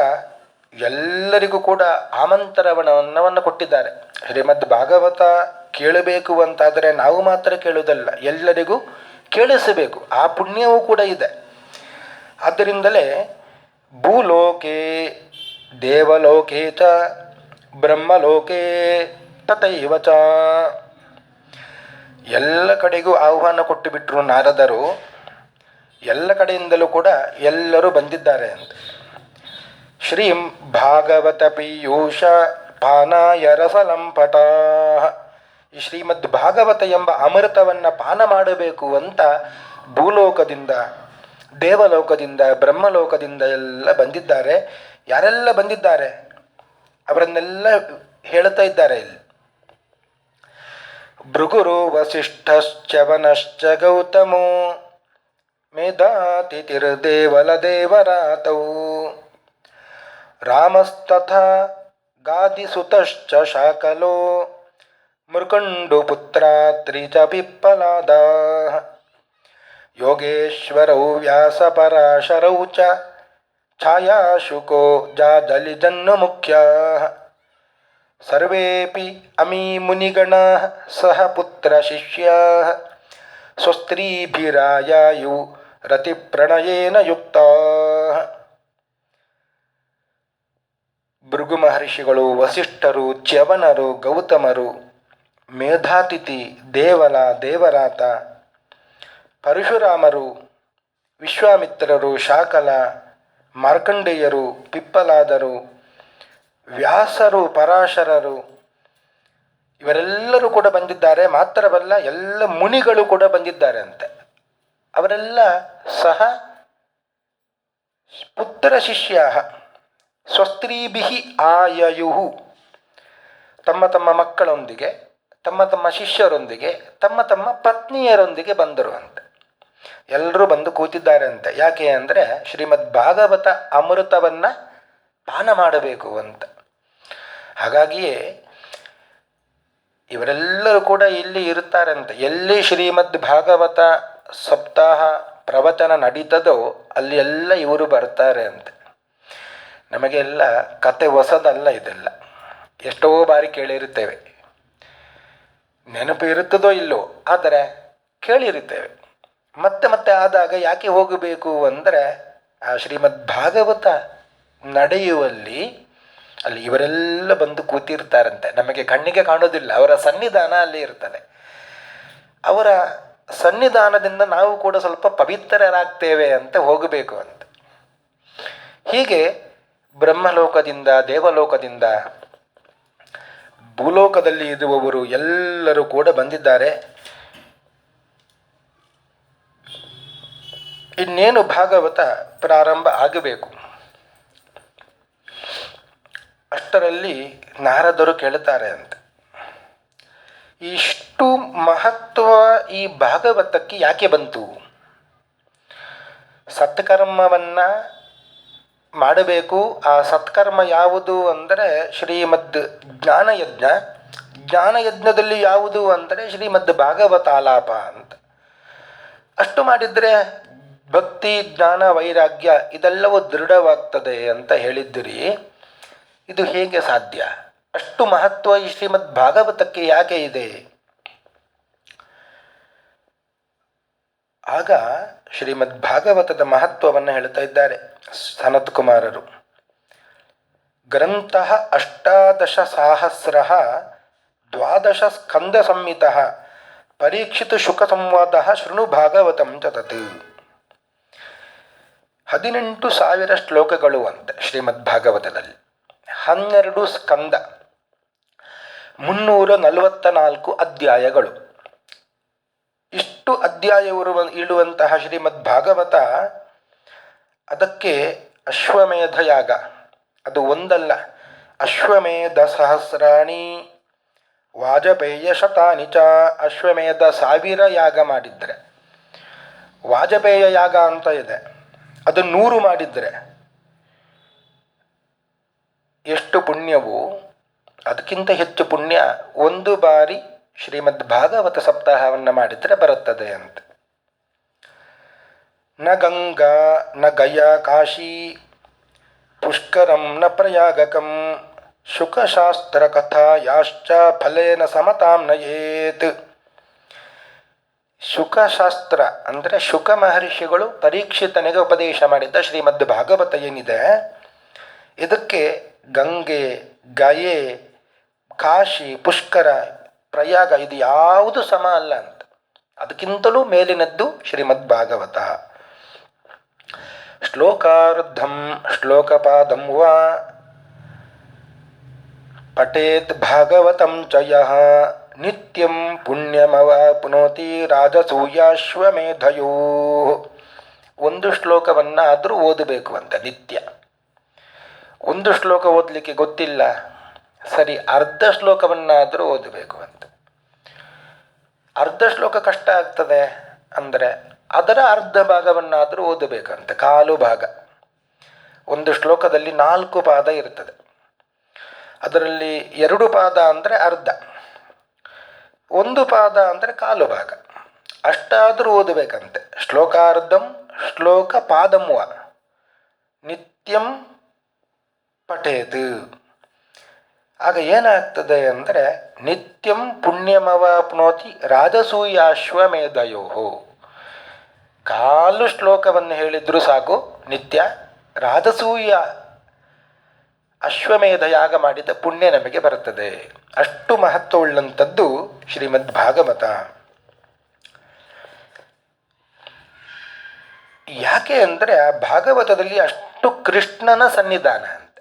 ಎಲ್ಲರಿಗೂ ಕೂಡ ಆಮಂತ್ರಣವನ್ನು ಕೊಟ್ಟಿದ್ದಾರೆ. ಶ್ರೀಮದ್ ಭಾಗವತ ಕೇಳಬೇಕು ಅಂತಾದರೆ ನಾವು ಮಾತ್ರ ಕೇಳುವುದಲ್ಲ, ಎಲ್ಲರಿಗೂ ಕೇಳಿಸಬೇಕು. ಆ ಪುಣ್ಯವೂ ಕೂಡ ಇದೆ. ಆದ್ದರಿಂದಲೇ ಭೂಲೋಕೆ ದೇವಲೋಕೆ ಚ ಬ್ರಹ್ಮಲೋಕೆ ತಥೈವ ಚ ಎಲ್ಲ ಕಡೆಗೂ ಆಹ್ವಾನ ಕೊಟ್ಟು ಬಿಟ್ಟರು ನಾರದರು. ಎಲ್ಲ ಕಡೆಯಿಂದಲೂ ಕೂಡ ಎಲ್ಲರೂ ಬಂದಿದ್ದಾರೆ ಅಂತ. ಶ್ರೀಂ ಭಾಗವತ ಪೀಯೂಷ ಪಾನಾಯ ರಸಲಂಪಟ. ಈ ಶ್ರೀಮದ್ ಭಾಗವತ ಎಂಬ ಅಮೃತವನ್ನು ಪಾನ ಮಾಡಬೇಕು ಅಂತ ಭೂಲೋಕದಿಂದ, ದೇವಲೋಕದಿಂದ, ಬ್ರಹ್ಮಲೋಕದಿಂದ ಎಲ್ಲ ಬಂದಿದ್ದಾರೆ. ಯಾರೆಲ್ಲ ಬಂದಿದ್ದಾರೆ ಅವರನ್ನೆಲ್ಲ ಹೇಳ್ತಾ ಇದ್ದಾರೆ ಇಲ್ಲಿ. ಭೃಗುರು ವಸಿಷ್ಠಶ್ಚವನಶ್ಚ ಗೌತಮೋ ಮೇಧಾತಿಥಿರ್ದೇವಲ ದೇವರಾತೌ ರಾಮಸ್ತಥಾ ಗಾದಿಸುತಶ್ಚ ಶಾಕಲೋ ಮೃಕಂಡುಪುತ್ರಾತ್ರಿ ಚ ಪಿಪ್ಪಲಾದಾಃ ಯೋಗೇಶ್ವರೌ ವ್ಯಾಸಪರಾಶರೌ ಚ ಛಾಯಾಶುಕೋ ಜಾಜಲಿಜನ್ನು ಮುಖ್ಯಾಃ ಸರ್ವೇಪಿ ಅಮೀ ಮುನಿಗಣಾಃ ಸಹ ಪುತ್ರಶಿಷ್ಯಾಃ ಸ್ವಸ್ತ್ರೀಭಿರಾಯಾಯು ರತಿಪ್ರಣಯೇನ ಯುಕ್ತಾಃ. ಭೃಗು ಮಹರ್ಷಿಗಳು, ವಸಿಷ್ಠರು, ಚ್ಯವನರು, ಗೌತಮರು, ಮೇಧಾತಿಥಿ, ದೇವಲ, ದೇವರಾತ, ಪರಶುರಾಮರು, ವಿಶ್ವಾಮಿತ್ರರು, ಶಾಕಲ, ಮಾರ್ಕಂಡೇಯರು, ಪಿಪ್ಪಲಾದರು, ವ್ಯಾಸರು, ಪರಾಶರರು ಇವರೆಲ್ಲರೂ ಕೂಡ ಬಂದಿದ್ದಾರೆ. ಮಾತ್ರವಲ್ಲ, ಎಲ್ಲ ಮುನಿಗಳು ಕೂಡ ಬಂದಿದ್ದಾರೆ ಅಂತೆ. ಅವರೆಲ್ಲ ಸಹ ಪುತ್ರ ಶಿಷ್ಯ ಸ್ವಸ್ತ್ರೀಭಿ ಆಯಯು, ತಮ್ಮ ತಮ್ಮ ಮಕ್ಕಳೊಂದಿಗೆ, ತಮ್ಮ ತಮ್ಮ ಶಿಷ್ಯರೊಂದಿಗೆ, ತಮ್ಮ ತಮ್ಮ ಪತ್ನಿಯರೊಂದಿಗೆ ಬಂದರು ಅಂತೆ. ಎಲ್ಲರೂ ಬಂದು ಕೂತಿದ್ದಾರೆ ಅಂತೆ. ಯಾಕೆ ಅಂದರೆ ಶ್ರೀಮದ್ ಭಾಗವತ ಅಮೃತವನ್ನು ಪಾನ ಮಾಡಬೇಕು ಅಂತ. ಹಾಗಾಗಿಯೇ ಇವರೆಲ್ಲರೂ ಕೂಡ ಇಲ್ಲಿ ಇರ್ತಾರಂತೆ. ಎಲ್ಲಿ ಶ್ರೀಮದ್ ಭಾಗವತ ಸಪ್ತಾಹ ಪ್ರವಚನ ನಡೀತದೋ ಅಲ್ಲಿ ಎಲ್ಲ ಇವರು ಬರ್ತಾರೆ ಅಂತೆ. ನಮಗೆಲ್ಲ ಕತೆ ಹೊಸದಲ್ಲ ಇದೆಲ್ಲ, ಎಷ್ಟೋ ಬಾರಿ ಕೇಳಿರುತ್ತೇವೆ. ನೆನಪು ಇರುತ್ತದೋ ಇಲ್ಲೋ, ಆದರೆ ಕೇಳಿರುತ್ತೇವೆ. ಮತ್ತೆ ಮತ್ತೆ ಆದಾಗ ಯಾಕೆ ಹೋಗಬೇಕು ಅಂದರೆ ಆ ಶ್ರೀಮದ್ ಭಾಗವತ ನಡೆಯುವಲ್ಲಿ ಅಲ್ಲಿ ಇವರೆಲ್ಲ ಬಂದು ಕೂತಿರ್ತಾರಂತೆ. ನಮಗೆ ಕಣ್ಣಿಗೆ ಕಾಣೋದಿಲ್ಲ, ಅವರ ಸನ್ನಿಧಾನ ಅಲ್ಲಿ ಇರ್ತದೆ. ಅವರ ಸನ್ನಿಧಾನದಿಂದ ನಾವು ಕೂಡ ಸ್ವಲ್ಪ ಪವಿತ್ರರಾಗ್ತೇವೆ ಅಂತ ಹೋಗಬೇಕು ಅಂತ. ಹೀಗೆ ಬ್ರಹ್ಮಲೋಕದಿಂದ, ದೇವಲೋಕದಿಂದ, ಭೂಲೋಕದಲ್ಲಿ ಇರುವವರು ಎಲ್ಲರೂ ಕೂಡ ಬಂದಿದ್ದಾರೆ. ಇನ್ನೇನು ಭಾಗವತ ಪ್ರಾರಂಭ ಆಗಬೇಕು. ಅಷ್ಟರಲ್ಲಿ ನಾರದರು ಕೇಳುತ್ತಾರೆ ಅಂತ, ಇಷ್ಟು ಮಹತ್ವ ಈ ಭಾಗವತಕ್ಕೆ ಯಾಕೆ ಬಂತು? ಸತ್ಕರ್ಮವನ್ನು ಮಾಡಬೇಕು. ಆ ಸತ್ಕರ್ಮ ಯಾವುದು ಅಂದರೆ ಶ್ರೀಮದ್ ಜ್ಞಾನಯಜ್ಞ. ಜ್ಞಾನಯಜ್ಞದಲ್ಲಿ ಯಾವುದು ಅಂದರೆ ಶ್ರೀಮದ್ ಭಾಗವತಾಲಾಪ ಅಂತ. ಅಷ್ಟು ಮಾಡಿದರೆ ಭಕ್ತಿ, ಜ್ಞಾನ, ವೈರಾಗ್ಯ ಇದೆಲ್ಲವೂ ದೃಢವಾಗ್ತದೆ ಅಂತ ಹೇಳಿದ್ದೀರಿ. ಇದು ಹೇಗೆ ಸಾಧ್ಯ? ಅಷ್ಟು ಮಹತ್ವ ಈ ಶ್ರೀಮದ್ ಭಾಗವತಕ್ಕೆ ಯಾಕೆ ಇದೆ? ಆಗ ಶ್ರೀಮದ್ ಭಾಗವತದ ಮಹತ್ವವನ್ನು ಹೇಳ್ತಾ ಇದ್ದಾರೆ ಸನತ್ ಕುಮಾರರು. ಗ್ರಂಥ 18,000 ದ್ವಾದಶ ಸ್ಕಂದ ಸಂಹಿತ ಪರೀಕ್ಷಿತ ಶುಕ ಸಂವಾದ ಶೃಣು ಭಾಗವತಂ ತತ್. 18,000 ಶ್ಲೋಕಗಳು ಅಂತೆ ಶ್ರೀಮದ್ ಭಾಗವತದಲ್ಲಿ, 12 ಸ್ಕಂದ, 344 ಅಧ್ಯಾಯಗಳು. ಇಷ್ಟು ಅಧ್ಯಾಯವರು ಇಡುವಂತಹ ಶ್ರೀಮದ್ ಭಾಗವತ, ಅದಕ್ಕೆ ಅಶ್ವಮೇಧ ಯಾಗ ಅದು ಒಂದಲ್ಲ, ಅಶ್ವಮೇಧ ಸಹಸ್ರಾಣಿ ವಾಜಪೇಯ ಶತಾನಿ ಚ. ಅಶ್ವಮೇಧ 1000 ಯಾಗ ಮಾಡಿದರೆ, ವಾಜಪೇಯ ಯಾಗ ಅಂತ ಇದೆ, ಅದು 100 ಮಾಡಿದರೆ ಎಷ್ಟು ಪುಣ್ಯವು? ಅದಕ್ಕಿಂತ ಹೆಚ್ಚು ಪುಣ್ಯ ಒಂದು ಬಾರಿ ಶ್ರೀಮದ್ ಭಾಗವತ ಸಪ್ತಾಹವನ್ನು ಮಾಡಿದರೆ ಬರುತ್ತದೆ ಅಂತ. ನ ಗಂಗಾ ನ ಗಯಾ ಕಾಶಿ ಪುಷ್ಕರಂ ನ ಪ್ರಯಾಗಕಂ ಶುಕಶಾಸ್ತ್ರ ಕಥಾ ಯಾಶ್ಚ ಫಲೇನ ಸಮತಾಂ ನಯೇತ್. ಶುಕಶಾಸ್ತ್ರ ಅಂದರೆ ಶುಕ ಮಹರ್ಷಿಗಳು ಪರೀಕ್ಷಿತನಿಗೆ ಉಪದೇಶ ಮಾಡಿದ್ದ ಶ್ರೀಮದ್ ಭಾಗವತ ಏನಿದೆ, ಇದಕ್ಕೆ ಗಂಗೆ, ಗಯೆ, ಕಾಶಿ, ಪುಷ್ಕರ, ಪ್ರಯಾಗ ಇದು ಯಾವುದು ಸಮ ಅಲ್ಲ ಅಂತ. ಅದಕ್ಕಿಂತಲೂ ಮೇಲಿನದ್ದು ಶ್ರೀಮದ್ ಭಾಗವತ. ಶ್ಲೋಕಾರ್ಧಂ ಶ್ಲೋಕಪಾದಂ ವಾ ಪಠೇತ್ ಭಾಗವತಂ ಚ ಯಃ ನಿತ್ಯಂ ಪುಣ್ಯಮವಾಪ್ನೋತಿ ರಾಜಸೂಯಾಶ್ವಮೇಧಯೋ. ಒಂದು ಶ್ಲೋಕವನ್ನಾದರೂ ಓದಬೇಕು ಅಂತ ನಿತ್ಯ. ಒಂದು ಶ್ಲೋಕ ಓದಲಿಕ್ಕೆ ಗೊತ್ತಿಲ್ಲ, ಸರಿ ಅರ್ಧ ಶ್ಲೋಕವನ್ನಾದರೂ ಓದಬೇಕು ಅಂತ. ಅರ್ಧ ಶ್ಲೋಕ ಕಷ್ಟ ಆಗ್ತದೆ ಅಂದರೆ ಅದರ ಅರ್ಧ ಭಾಗವನ್ನಾದರೂ ಓದಬೇಕಂತೆ, ಕಾಲು ಭಾಗ. ಒಂದು ಶ್ಲೋಕದಲ್ಲಿ 4 ಪಾದ ಇರ್ತದೆ, ಅದರಲ್ಲಿ 2 ಪಾದ ಅಂದರೆ ಅರ್ಧ, 1 ಪಾದ ಅಂದರೆ ಕಾಲು ಭಾಗ. ಅಷ್ಟಾದರೂ ಓದಬೇಕಂತೆ. ಶ್ಲೋಕಾರ್ಧಂ ಶ್ಲೋಕ ಪಾದಂ ವಾ ನಿತ್ಯಂ ಪಠೇತ್. ಆಗ ಏನಾಗ್ತದೆ ಅಂದರೆ ನಿತ್ಯಂ ಪುಣ್ಯಮವಾಪ್ನೋತಿ ರಾಜಸೂಯಾಶ್ವಮೇಧಯೋ. ಕಾಲು ಶ್ಲೋಕವನ್ನು ಹೇಳಿದರೂ ಸಾಕು, ನಿತ್ಯ ರಾಜಸೂಯ ಅಶ್ವಮೇಧ ಯಾಗ ಮಾಡಿದ ಪುಣ್ಯ ನಮಗೆ ಬರುತ್ತದೆ. ಅಷ್ಟು ಮಹತ್ವವುಳ್ಳಂಥದ್ದು ಶ್ರೀಮದ್ ಭಾಗವತ. ಯಾಕೆ ಅಂದರೆ ಆ ಭಾಗವತದಲ್ಲಿ ಅಷ್ಟು ಕೃಷ್ಣನ ಸನ್ನಿಧಾನ ಅಂತ.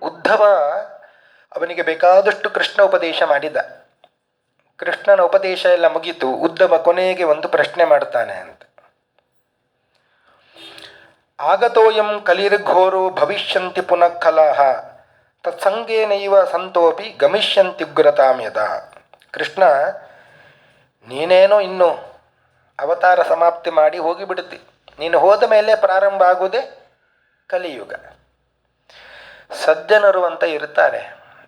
ಉದ್ಧವ ಅವನಿಗೆ ಬೇಕಾದಷ್ಟು ಕೃಷ್ಣ ಉಪದೇಶ ಮಾಡಿದ. ಕೃಷ್ಣನ ಉಪದೇಶ ಎಲ್ಲ ಮುಗೀತು, ಉದ್ಧವ ಕೊನೆಗೆ ಒಂದು ಪ್ರಶ್ನೆ ಮಾಡ್ತಾನೆ ಅಂತ. ಆಗತೋಯಂ ಕಲಿರ್ಘೋರೋ ಭವಿಷ್ಯಂತಿ ಪುನಃ ಕಲಹ ತತ್ಸಂಗೇನೈವ ಸಂತೋಪಿ ಗಮಿಷ್ಯಂತಿ ಉಗ್ರತಾಂ ಯದಾ. ಕೃಷ್ಣ, ನೀನೇನೋ ಇನ್ನು ಅವತಾರ ಸಮಾಪ್ತಿ ಮಾಡಿ ಹೋಗಿಬಿಡುತ್ತೆ. ನೀನು ಹೋದ ಮೇಲೆ ಪ್ರಾರಂಭ ಆಗುವುದೇ ಕಲಿಯುಗ. ಸಜ್ಜನರು ಅಂತ ಇರ್ತಾರೆ,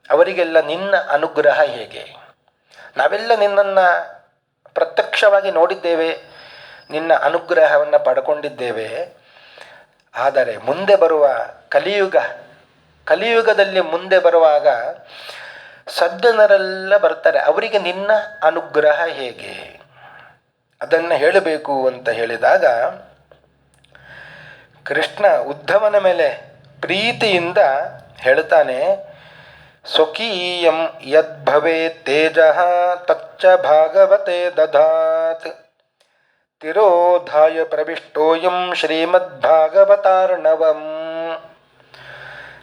ಅವರಿಗೆಲ್ಲ ನಿನ್ನ ಅನುಗ್ರಹ ಹೇಗೆ? ನಾವೆಲ್ಲ ನಿನ್ನನ್ನು ಪ್ರತ್ಯಕ್ಷವಾಗಿ ನೋಡಿದ್ದೇವೆ, ನಿನ್ನ ಅನುಗ್ರಹವನ್ನು ಪಡ್ಕೊಂಡಿದ್ದೇವೆ. ಆದರೆ ಮುಂದೆ ಬರುವ ಕಲಿಯುಗದಲ್ಲಿ ಮುಂದೆ ಬರುವಾಗ ಸಜ್ಜನರೆಲ್ಲ ಬರ್ತಾರೆ, ಅವರಿಗೆ ನಿನ್ನ ಅನುಗ್ರಹ ಹೇಗೆ ಅದನ್ನು ಹೇಳಬೇಕು ಅಂತ ಹೇಳಿದಾಗ ಕೃಷ್ಣ ಉದ್ಧವನ ಮೇಲೆ ಪ್ರೀತಿಯಿಂದ ಹೇಳ್ತಾನೆ, ಸ್ವಕೀಯಂ ಯದ್ಭವೇ ತೇಜ ತಚ್ಚ ಭಾಗವತೆ ದಧಾತ್ ತಿರೋಧಾಯ ಪ್ರವಿಷ್ಟೋಯಂ ಶ್ರೀಮದ್ಭಾಗವತಾರ್ಣವಂ.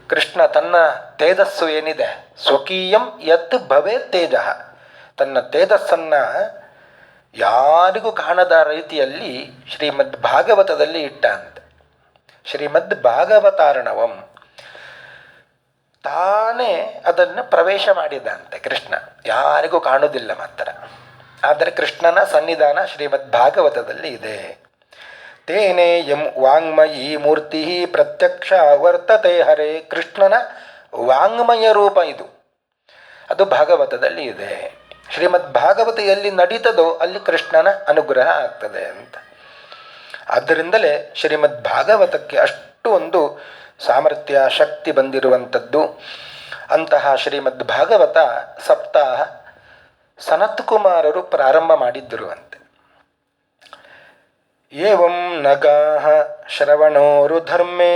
ಕೃಷ್ಣ ತನ್ನ ತೇಜಸ್ಸು ಏನಿದೆ, ಸ್ವಕೀಯಂ ಯತ್ ಭವೇ ತೇಜ, ತನ್ನ ತೇಜಸ್ಸನ್ನು ಯಾರಿಗೂ ಕಾಣದ ರೀತಿಯಲ್ಲಿ ಶ್ರೀಮದ್ ಭಾಗವತದಲ್ಲಿ ಇಟ್ಟ ಅಂತ. ಶ್ರೀಮದ್ ಭಾಗವತಾರ್ಣವಂ, ತಾನೇ ಅದನ್ನು ಪ್ರವೇಶ ಮಾಡಿದಂತೆ ಕೃಷ್ಣ, ಯಾರಿಗೂ ಕಾಣುವುದಿಲ್ಲ ಮಾತ್ರ. ಆದರೆ ಕೃಷ್ಣನ ಸನ್ನಿಧಾನ ಶ್ರೀಮದ್ ಭಾಗವತದಲ್ಲಿ ಇದೆ. ತೇನೇ ಯಂ ವಾಂಗ್ಮಯೀ ಮೂರ್ತಿ ಪ್ರತ್ಯಕ್ಷ ವರ್ತತೆ ಹರೇ. ಕೃಷ್ಣನ ವಾಂಗ್ಮಯ ರೂಪ ಇದು, ಅದು ಭಾಗವತದಲ್ಲಿ ಇದೆ. ಶ್ರೀಮದ್ ಭಾಗವತ ಎಲ್ಲಿ ನಡೀತದೋ ಅಲ್ಲಿ ಕೃಷ್ಣನ ಅನುಗ್ರಹ ಆಗ್ತದೆ ಅಂತ. ಆದ್ದರಿಂದಲೇ ಶ್ರೀಮದ್ ಭಾಗವತಕ್ಕೆ ಅಷ್ಟು ಒಂದು ಸಾಮರ್ಥ್ಯ, ಶಕ್ತಿ ಬಂದಿರುವಂಥದ್ದು. ಅಂತಹ ಶ್ರೀಮದ್ ಭಾಗವತ ಸಪ್ತಾಹ ಸನತ್ಕುಮಾರರು ಪ್ರಾರಂಭ ಮಾಡಿದ್ದರು ಅಂತೆ. ಏವಂ ನಗಾಹ ಶ್ರವಣೋರು ಧರ್ಮೇ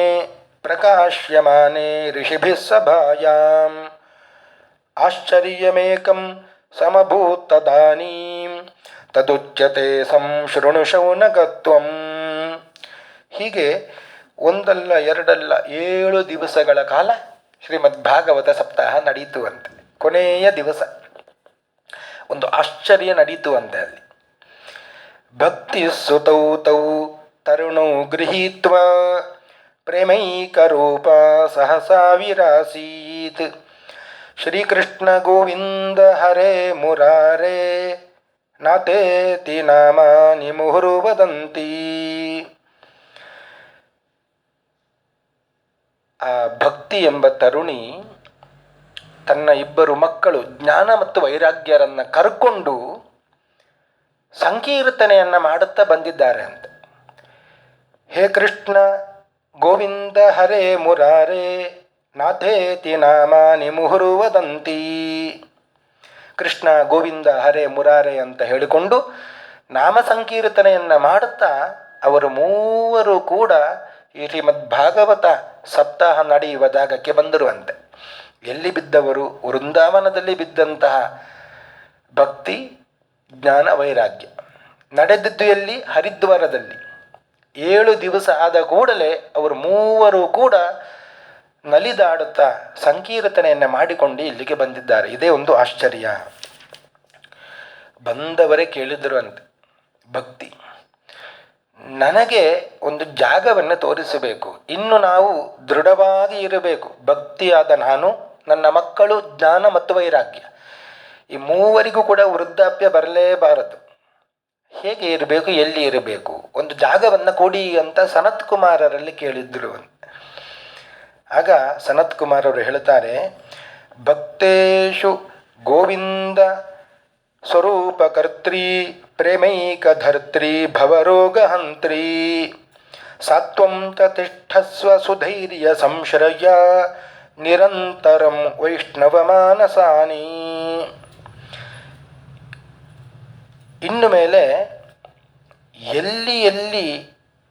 ಪ್ರಕಾಶ್ಯಮಾನೆ ಋಷಿಭಿಃ ಸಭಾಯಾಂ ಆಶ್ಚರ್ಯಮೇಕಂ ಸಮಭೂತ್ತದಾನೀಂ ತದುಚ್ಯತೆ ಸಂಶೃಣು ಶೌನಕತ್ವಂ. ಹೀಗೆ ಒಂದಲ್ಲ ಎರಡಲ್ಲ 7 ದಿವಸಗಳ ಕಾಲ ಶ್ರೀಮದ್ ಭಾಗವತ ಸಪ್ತಾಹ ನಡೀತು ಅಂತೆ. ಕೊನೆಯ ದಿವಸ ಒಂದು ಆಶ್ಚರ್ಯ ನಡೀತು ಅಂತೆ. ಅಲ್ಲಿ ಭಕ್ತಿ ಸುತೌ ತೌ ತರುಣೌ ಗೃಹೀತ್ವಾ ಪ್ರೇಮೈಕರೂಪ ಸಹಸಾ ವಿರಾಸೀತ್ ಶ್ರೀಕೃಷ್ಣ ಗೋವಿಂದ ಹರೇ ಮುರಾರೇ ನಾತೇತಿ ನಾಮಾನಿ ಮುಹುರು ವದಂತಿ. ಆ ಭಕ್ತಿ ಎಂಬ ತರುಣಿ ತನ್ನ 2 ಮಕ್ಕಳು ಜ್ಞಾನ ಮತ್ತು ವೈರಾಗ್ಯರನ್ನು ಕರ್ಕೊಂಡು ಸಂಕೀರ್ತನೆಯನ್ನು ಮಾಡುತ್ತಾ ಬಂದಿದ್ದಾರೆ ಅಂತ. ಹೇ ಕೃಷ್ಣ ಗೋವಿಂದ ಹರೇ ಮುರಾರೇ ನಾಥೇತಿ ನಾಮಾನಿ ಮುಹುರು ವದಂತಿ. ಕೃಷ್ಣ ಗೋವಿಂದ ಹರೇ ಮುರಾರೇ ಅಂತ ಹೇಳಿಕೊಂಡು ನಾಮ ಸಂಕೀರ್ತನೆಯನ್ನು ಮಾಡುತ್ತಾ ಅವರು 3 ಕೂಡ ಈ ಶ್ರೀಮದ್ ಭಾಗವತ ಸಪ್ತಾಹ ನಡೆಯುವ ಜಾಗಕ್ಕೆ ಬಂದಿರುವಂತೆ. ಎಲ್ಲಿ ಬಿದ್ದವರು? ವೃಂದಾವನದಲ್ಲಿ ಬಿದ್ದಂತಹ ಭಕ್ತಿ ಜ್ಞಾನ ವೈರಾಗ್ಯ ನಡೆದಿದ್ದು ಎಲ್ಲಿ? ಹರಿದ್ವಾರದಲ್ಲಿ. 7 ದಿವಸ ಆದ ಕೂಡಲೇ ಅವರು 3 ಕೂಡ ನಲಿದಾಡುತ್ತಾ ಸಂಕೀರ್ತನೆಯನ್ನು ಮಾಡಿಕೊಂಡು ಇಲ್ಲಿಗೆ ಬಂದಿದ್ದಾರೆ. ಇದೇ ಒಂದು ಆಶ್ಚರ್ಯ. ಬಂದವರೇ ಕೇಳಿದರು ಅಂತೆ, ಭಕ್ತಿ ನನಗೆ ಒಂದು ಜಾಗವನ್ನು ತೋರಿಸಬೇಕು, ಇನ್ನು ನಾವು ದೃಢವಾಗಿ ಇರಬೇಕು. ಭಕ್ತಿಯಾದ ನಾನು, ನನ್ನ ಮಕ್ಕಳು ಜ್ಞಾನ ಮತ್ತು ವೈರಾಗ್ಯ, ಈ 3 ಕೂಡ ವೃದ್ಧಾಪ್ಯ ಬರಲೇಬಾರದು. ಹೇಗೆ ಇರಬೇಕು, ಎಲ್ಲಿ ಇರಬೇಕು, ಒಂದು ಜಾಗವನ್ನು ಕೊಡಿ ಅಂತ ಸನತ್ ಕುಮಾರರಲ್ಲಿ ಕೇಳಿದ್ರು. ಆಗ ಸನತ್ ಕುಮಾರರು ಹೇಳ್ತಾರೆ, ಭಕ್ತೇಶು ಗೋವಿಂದ ಸ್ವರೂಪಕರ್ತ್ರೀ ಪ್ರೇಮೈಕಧರ್ತ್ರೀ ಭವರೋಗಹಂತ್ರೀ ಸಾತ್ವಂ ತಿಷ್ಠಸ್ವ ಸುಧೈರ್ಯ ಸಂಶ್ರಯ ನಿರಂತರಂ ವೈಷ್ಣವ ಮಾನಸಾನಿ. ಇನ್ನು ಮೇಲೆ ಎಲ್ಲಿ ಎಲ್ಲಿ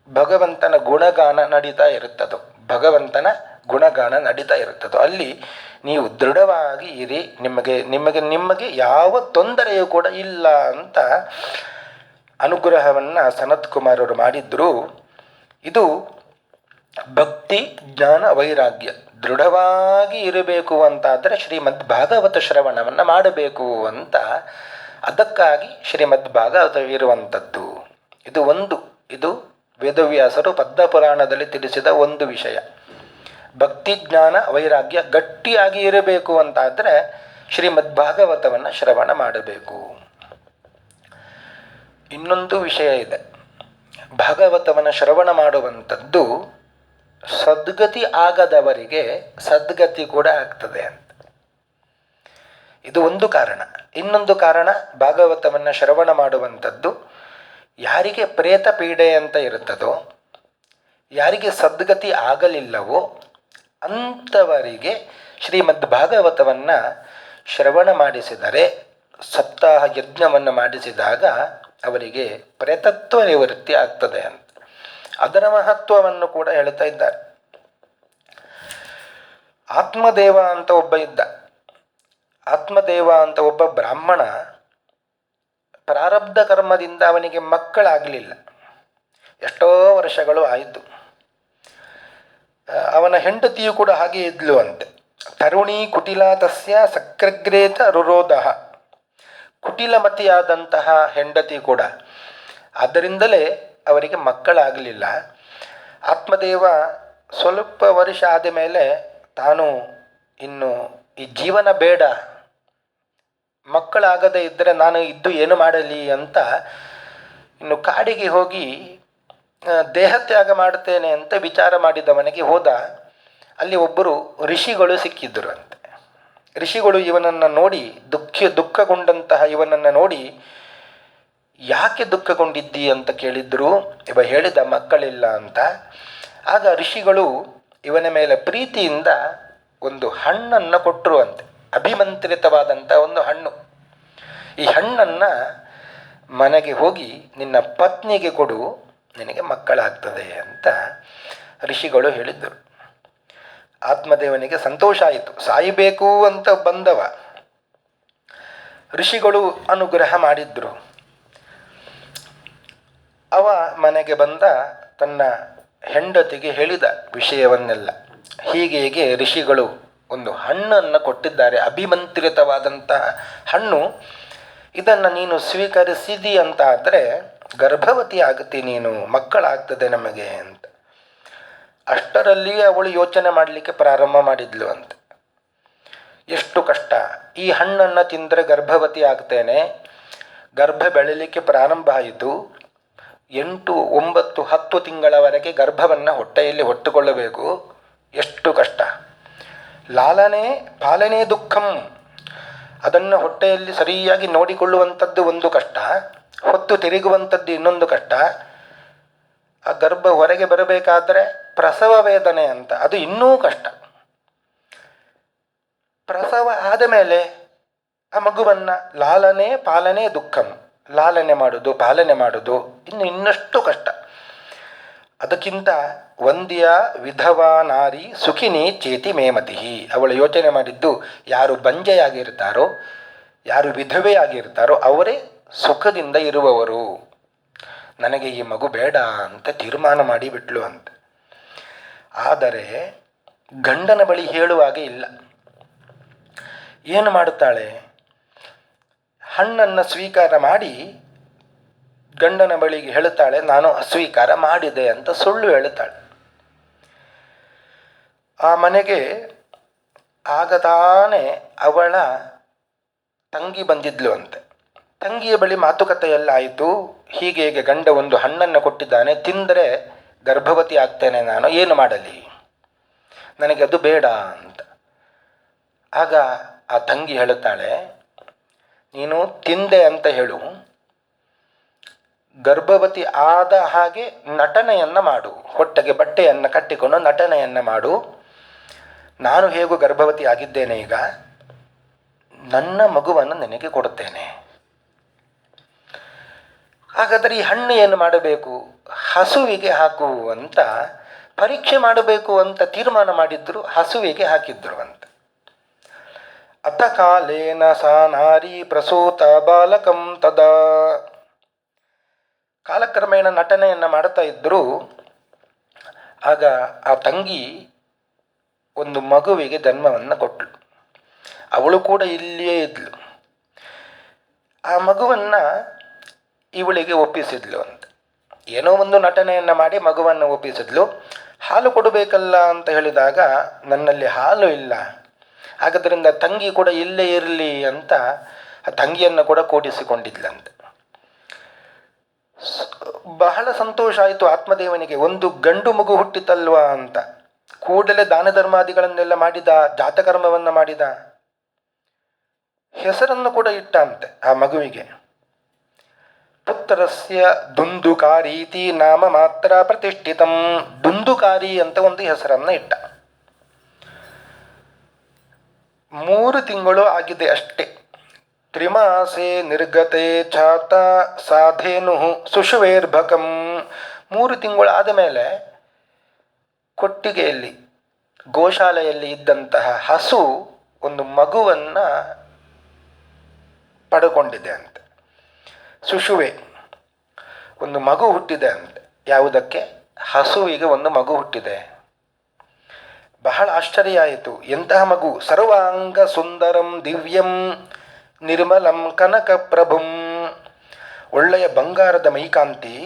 ಭಗವಂತನ ಗುಣಗಾನ ನಡೀತಾ ಇರುತ್ತದೋ, ಭಗವಂತನ ಗುಣಗಾನ ನಡೀತಾ ಇರುತ್ತದೋ ಅಲ್ಲಿ ನೀವು ದೃಢವಾಗಿ ಇರಿ, ನಿಮಗೆ ಯಾವ ತೊಂದರೆಯೂ ಕೂಡ ಇಲ್ಲ ಅಂತ ಅನುಗ್ರಹವನ್ನು ಸನತ್ ಕುಮಾರರು ಮಾಡಿದ್ರು. ಇದು ಭಕ್ತಿ ಜ್ಞಾನ ವೈರಾಗ್ಯ ದೃಢವಾಗಿ ಇರಬೇಕು ಅಂತಾದರೆ ಶ್ರೀಮದ್ ಭಾಗವತ ಶ್ರವಣವನ್ನು ಮಾಡಬೇಕು ಅಂತ, ಅದಕ್ಕಾಗಿ ಶ್ರೀಮದ್ ಭಾಗವತ ಇರುವಂಥದ್ದು. ಇದು ವೇದವ್ಯಾಸರು ಪದ್ಮಪುರಾಣದಲ್ಲಿ ತಿಳಿಸಿದ ಒಂದು ವಿಷಯ. ಭಕ್ತಿ ಜ್ಞಾನ ವೈರಾಗ್ಯ ಗಟ್ಟಿಯಾಗಿ ಇರಬೇಕು ಅಂತಾದರೆ ಶ್ರೀಮದ್ ಭಾಗವತವನ್ನು ಶ್ರವಣ ಮಾಡಬೇಕು. ಇನ್ನೊಂದು ವಿಷಯ ಇದೆ. ಭಾಗವತವನ್ನು ಶ್ರವಣ ಮಾಡುವಂಥದ್ದು ಸದ್ಗತಿ ಆಗದವರಿಗೆ ಸದ್ಗತಿ ಕೂಡ ಆಗ್ತದೆ ಅಂತ. ಇದು ಒಂದು ಕಾರಣ. ಇನ್ನೊಂದು ಕಾರಣ, ಭಾಗವತವನ್ನು ಶ್ರವಣ ಮಾಡುವಂಥದ್ದು ಯಾರಿಗೆ ಪ್ರೇತ ಪೀಡೆ ಅಂತ ಇರುತ್ತದೋ, ಯಾರಿಗೆ ಸದ್ಗತಿ ಆಗಲಿಲ್ಲವೋ ಅಂಥವರಿಗೆ ಶ್ರೀಮದ್ ಭಾಗವತವನ್ನು ಶ್ರವಣ ಮಾಡಿಸಿದರೆ, ಸಪ್ತಾಹ ಯಜ್ಞವನ್ನು ಮಾಡಿಸಿದಾಗ ಅವರಿಗೆ ಪ್ರೇತತ್ವ ನಿವೃತ್ತಿ ಆಗ್ತದೆ ಅಂತ. ಅದರ ಮಹತ್ವವನ್ನು ಕೂಡ ಹೇಳ್ತಾ ಇದ್ದಾರೆ. ಆತ್ಮದೇವ ಅಂತ ಒಬ್ಬ ಇದ್ದ. ಆತ್ಮದೇವ ಅಂತ ಒಬ್ಬ ಬ್ರಾಹ್ಮಣ, ಪ್ರಾರಬ್ಧ ಕರ್ಮದಿಂದ ಅವನಿಗೆ ಮಕ್ಕಳಾಗಲಿಲ್ಲ. ಎಷ್ಟೋ ವರ್ಷಗಳು ಆಯಿತು. ಅವನ ಹೆಂಡತಿಯು ಕೂಡ ಹಾಗೆ ಇದ್ಲು ಅಂತೆ. ತರುಣಿ ಕುಟಿಲಾ ತಸ್ಯ ಸಕ್ರಗ್ರೇತ ರುರೋಧ. ಕುಟಿಲಮತಿಯಾದಂತಹ ಹೆಂಡತಿ ಕೂಡ. ಆದ್ದರಿಂದಲೇ ಅವರಿಗೆ ಮಕ್ಕಳಾಗಲಿಲ್ಲ. ಆತ್ಮದೇವ ಸ್ವಲ್ಪ ವರ್ಷ ಆದ ಮೇಲೆ ತಾನು ಇನ್ನು ಈ ಜೀವನ ಬೇಡ, ಮಕ್ಕಳಾಗದೇ ಇದ್ದರೆ ನಾನು ಇದ್ದು ಏನು ಮಾಡಲಿ ಅಂತ ಇನ್ನು ಕಾಡಿಗೆ ಹೋಗಿ ದೇಹತ್ಯಾಗ ಮಾಡ್ತೇನೆ ಅಂತ ವಿಚಾರ ಮಾಡಿದವನಿಗೆ ಹೋದ. ಅಲ್ಲಿ ಒಬ್ಬರು ಋಷಿಗಳು ಸಿಕ್ಕಿದ್ದರು ಅಂತೆ. ಋಷಿಗಳು ಇವನನ್ನು ನೋಡಿ ದುಃಖಗೊಂಡಂತಹ ಇವನನ್ನು ನೋಡಿ, ಯಾಕೆ ದುಃಖಗೊಂಡಿದ್ದಿ ಅಂತ ಕೇಳಿದ್ರು. ಇವ ಹೇಳಿದ ಮಕ್ಕಳಿಲ್ಲ ಅಂತ. ಆಗ ಋಷಿಗಳು ಇವನ ಮೇಲೆ ಪ್ರೀತಿಯಿಂದ ಒಂದು ಹಣ್ಣನ್ನು ಕೊಟ್ಟರು ಅಂತೆ. ಅಭಿಮಂತ್ರಿತವಾದಂಥ ಒಂದು ಹಣ್ಣು. ಈ ಹಣ್ಣನ್ನು ಮನೆಗೆ ಹೋಗಿ ನಿನ್ನ ಪತ್ನಿಗೆ ಕೊಡು, ನಿನಗೆ ಮಕ್ಕಳಾಗ್ತದೆ ಅಂತ ಋಷಿಗಳು ಹೇಳಿದ್ದರು. ಆತ್ಮದೇವನಿಗೆ ಸಂತೋಷ ಆಯಿತು. ಸಾಯಬೇಕು ಅಂತ ಬಂದವ. ಋಷಿಗಳು ಅನುಗ್ರಹ ಮಾಡಿದ್ರು. ಅವ ಮನೆಗೆ ಬಂದ, ತನ್ನ ಹೆಂಡತಿಗೆ ಹೇಳಿದ ವಿಷಯವನ್ನೆಲ್ಲ. ಹೀಗೆ ಋಷಿಗಳು ಒಂದು ಹಣ್ಣನ್ನು ಕೊಟ್ಟಿದ್ದಾರೆ, ಅಭಿಮಂತ್ರಿತವಾದಂತಹ ಹಣ್ಣು. ಇದನ್ನು ನೀನು ಸ್ವೀಕರಿಸಿದಿ ಅಂತ ಆದರೆ ಗರ್ಭವತಿ ಆಗುತ್ತಿ ನೀನು, ಮಕ್ಕಳಾಗ್ತದೆ ನಮಗೆ ಅಂತ. ಅಷ್ಟರಲ್ಲಿಯೇ ಅವಳು ಯೋಚನೆ ಮಾಡಲಿಕ್ಕೆ ಪ್ರಾರಂಭ ಮಾಡಿದ್ಲು ಅಂತ. ಎಷ್ಟು ಕಷ್ಟ! ಈ ಹಣ್ಣನ್ನು ತಿಂದರೆ ಗರ್ಭವತಿ ಆಗ್ತೇನೆ. ಗರ್ಭ ಬೆಳೀಲಿಕ್ಕೆ ಪ್ರಾರಂಭ ಆಯಿತು. 8, 9, 10 ತಿಂಗಳವರೆಗೆ ಗರ್ಭವನ್ನು ಹೊಟ್ಟೆಯಲ್ಲಿ ಹೊತ್ತುಕೊಳ್ಳಬೇಕು. ಎಷ್ಟು ಕಷ್ಟ! ಲಾಲನೆ ಪಾಲನೆ ದುಃಖಂ. ಅದನ್ನು ಹೊಟ್ಟೆಯಲ್ಲಿ ಸರಿಯಾಗಿ ನೋಡಿಕೊಳ್ಳುವಂಥದ್ದು ಒಂದು ಕಷ್ಟ, ಹೊತ್ತು ತಿರುಗುವಂಥದ್ದು ಇನ್ನೊಂದು ಕಷ್ಟ. ಆ ಗರ್ಭ ಹೊರಗೆ ಬರಬೇಕಾದ್ರೆ ಪ್ರಸವ ವೇದನೆ ಅಂತ, ಅದು ಇನ್ನೂ ಕಷ್ಟ. ಪ್ರಸವ ಆದ ಮೇಲೆ ಆ ಮಗುವನ್ನು ಲಾಲನೆ ಪಾಲನೆ ದುಃಖಂ, ಲಾಲನೆ ಮಾಡೋದು ಪಾಲನೆ ಮಾಡೋದು ಇನ್ನಷ್ಟು ಕಷ್ಟ. ಅದಕ್ಕಿಂತ ವಂದ್ಯ ವಿಧವಾ ನಾರಿ ಸುಖಿನಿ ಚೇತಿ ಮೇಮತಿ. ಅವಳು ಯೋಚನೆ ಮಾಡಿದ್ದು, ಯಾರು ಬಂಜೆಯಾಗಿರ್ತಾರೋ, ಯಾರು ವಿಧವೆಯಾಗಿರ್ತಾರೋ ಅವರೇ ಸುಖದಿಂದ ಇರುವವರು. ನನಗೆ ಈ ಮಗು ಬೇಡ ಅಂತ ತೀರ್ಮಾನ ಮಾಡಿಬಿಟ್ಲು ಅಂತ. ಆದರೆ ಗಂಡನ ಬಳಿ ಹೇಳುವಾಗೆ ಇಲ್ಲ. ಏನು ಮಾಡುತ್ತಾಳೆ? ಹಣ್ಣನ್ನು ಸ್ವೀಕಾರ ಮಾಡಿ ಗಂಡನ ಬಳಿಗೆ ಹೇಳುತ್ತಾಳೆ, ನಾನು ಅಸ್ವೀಕಾರ ಮಾಡಿದೆ ಅಂತ ಸುಳ್ಳು ಹೇಳುತ್ತಾಳೆ. ಆ ಮನೆಗೆ ಆಗತಾನೆ ಅವಳ ತಂಗಿ ಬಂದಿದ್ಲು ಅಂತೆ. ತಂಗಿಯ ಬಳಿ ಮಾತುಕತೆಯೆಲ್ಲ ಆಯಿತು. ಹೀಗೆ ಗಂಡ ಒಂದು ಹಣ್ಣನ್ನು ಕೊಟ್ಟಿದ್ದಾನೆ, ತಿಂದರೆ ಗರ್ಭವತಿ ಆಗ್ತೇನೆ, ನಾನು ಏನು ಮಾಡಲಿ, ನನಗೆ ಅದು ಬೇಡ ಅಂತ. ಆಗ ಆ ತಂಗಿ ಹೇಳುತ್ತಾಳೆ, ನೀನು ತಿಂದೆ ಅಂತ ಹೇಳು, ಗರ್ಭವತಿ ಆದ ಹಾಗೆ ನಟನೆಯನ್ನು ಮಾಡು, ಹೊಟ್ಟೆಗೆ ಬಟ್ಟೆಯನ್ನು ಕಟ್ಟಿಕೊಂಡು ನಟನೆಯನ್ನು ಮಾಡು. ನಾನು ಹೇಗೂ ಗರ್ಭವತಿ ಆಗಿದ್ದೇನೆ, ಈಗ ನನ್ನ ಮಗುವನ್ನು ನಿನಗೆ ಕೊಡುತ್ತೇನೆ. ಹಾಗಾದರೆ ಈ ಹಣ್ಣು ಏನು ಮಾಡಬೇಕು? ಹಸುವಿಗೆ ಹಾಕು ಅಂತ ಪರೀಕ್ಷೆ ಮಾಡಬೇಕು ಅಂತ ತೀರ್ಮಾನ ಮಾಡಿದ್ರು. ಹಸುವಿಗೆ ಹಾಕಿದ್ರು ಅಂತ. ಅತ ಕಾಲೇನ ಸಾ ನಾರಿ ಪ್ರಸೂತ ಬಾಲಕಂ ತದಾ. ಕಾಲಕ್ರಮೇಣ ನಟನೆಯನ್ನು ಮಾಡ್ತಾ ಇದ್ದರು. ಆಗ ಆ ತಂಗಿ ಒಂದು ಮಗುವಿಗೆ ಜನ್ಮವನ್ನು ಕೊಟ್ಟಳು. ಅವಳು ಕೂಡ ಇಲ್ಲಿಯೇ ಇದ್ಲು. ಆ ಮಗುವನ್ನು ಇವಳಿಗೆ ಒಪ್ಪಿಸಿದ್ಲು ಅಂತ. ಏನೋ ಒಂದು ನಟನೆಯನ್ನು ಮಾಡಿ ಮಗುವನ್ನು ಒಪ್ಪಿಸಿದ್ಲು. ಹಾಲು ಕೊಡಬೇಕಲ್ಲ ಅಂತ ಹೇಳಿದಾಗ, ನನ್ನಲ್ಲಿ ಹಾಲು ಇಲ್ಲ, ಹಾಗಾದ್ರಿಂದ ತಂಗಿ ಕೂಡ ಇಲ್ಲೇ ಇರಲಿ ಅಂತ ಆ ತಂಗಿಯನ್ನು ಕೂಡ ಕೂಡಿಸಿಕೊಂಡಿದ್ಲಂತೆ. ಬಹಳ ಸಂತೋಷ ಆಯಿತು ಆತ್ಮದೇವನಿಗೆ, ಒಂದು ಗಂಡು ಮಗು ಹುಟ್ಟಿತಲ್ವಾ ಅಂತ. ಕೂಡಲೇ ದಾನ ಧರ್ಮಾದಿಗಳನ್ನೆಲ್ಲ ಮಾಡಿದ, ಜಾತಕರ್ಮವನ್ನು ಮಾಡಿದ, ಹೆಸರನ್ನು ಕೂಡ ಇಟ್ಟ ಅಂತೆ ಆ ಮಗುವಿಗೆ. ಪುತ್ರಸ್ಯ ದುಂದುಕಾರೀತಿ ನಾಮ ಮಾತ್ರ ಪ್ರತಿಷ್ಠಿತಂ. ದುಂದುಕಾರಿ ಅಂತ ಒಂದು ಹೆಸರನ್ನು ಇಟ್ಟ. 3 ತಿಂಗಳು ಆಗಿದೆ ಅಷ್ಟೇ. ತ್ರಿಮಾಸೆ ನಿರ್ಗತೆ ಛಾತ ಸಾಧೇನು ಸುಷುವೇರ್ಭಕಂ. 3 ತಿಂಗಳು ಆದ ಮೇಲೆ ಕೊಟ್ಟಿಗೆಯಲ್ಲಿ, ಗೋಶಾಲೆಯಲ್ಲಿ ಇದ್ದಂತಹ ಹಸು ಒಂದು ಮಗುವನ್ನು ಪಡ್ಕೊಂಡಿದೆ ಅಂತೆ. ಸುಷುವೆ, ಒಂದು ಮಗು ಹುಟ್ಟಿದೆ ಅಂತೆ. ಯಾವುದಕ್ಕೆ? ಹಸುವಿಗೆ ಒಂದು ಮಗು ಹುಟ್ಟಿದೆ. ಬಹಳ ಆಶ್ಚರ್ಯ ಆಯಿತು. ಎಂತಹ ಮಗು! ಸರ್ವಾಂಗ ಸುಂದರಂ ದಿವ್ಯಂ ನಿರ್ಮಲಂ ಕನಕ ಪ್ರಭುಂ. ಒಳ್ಳೆಯ ಬಂಗಾರದ ಮೈಕಾಂತಿ,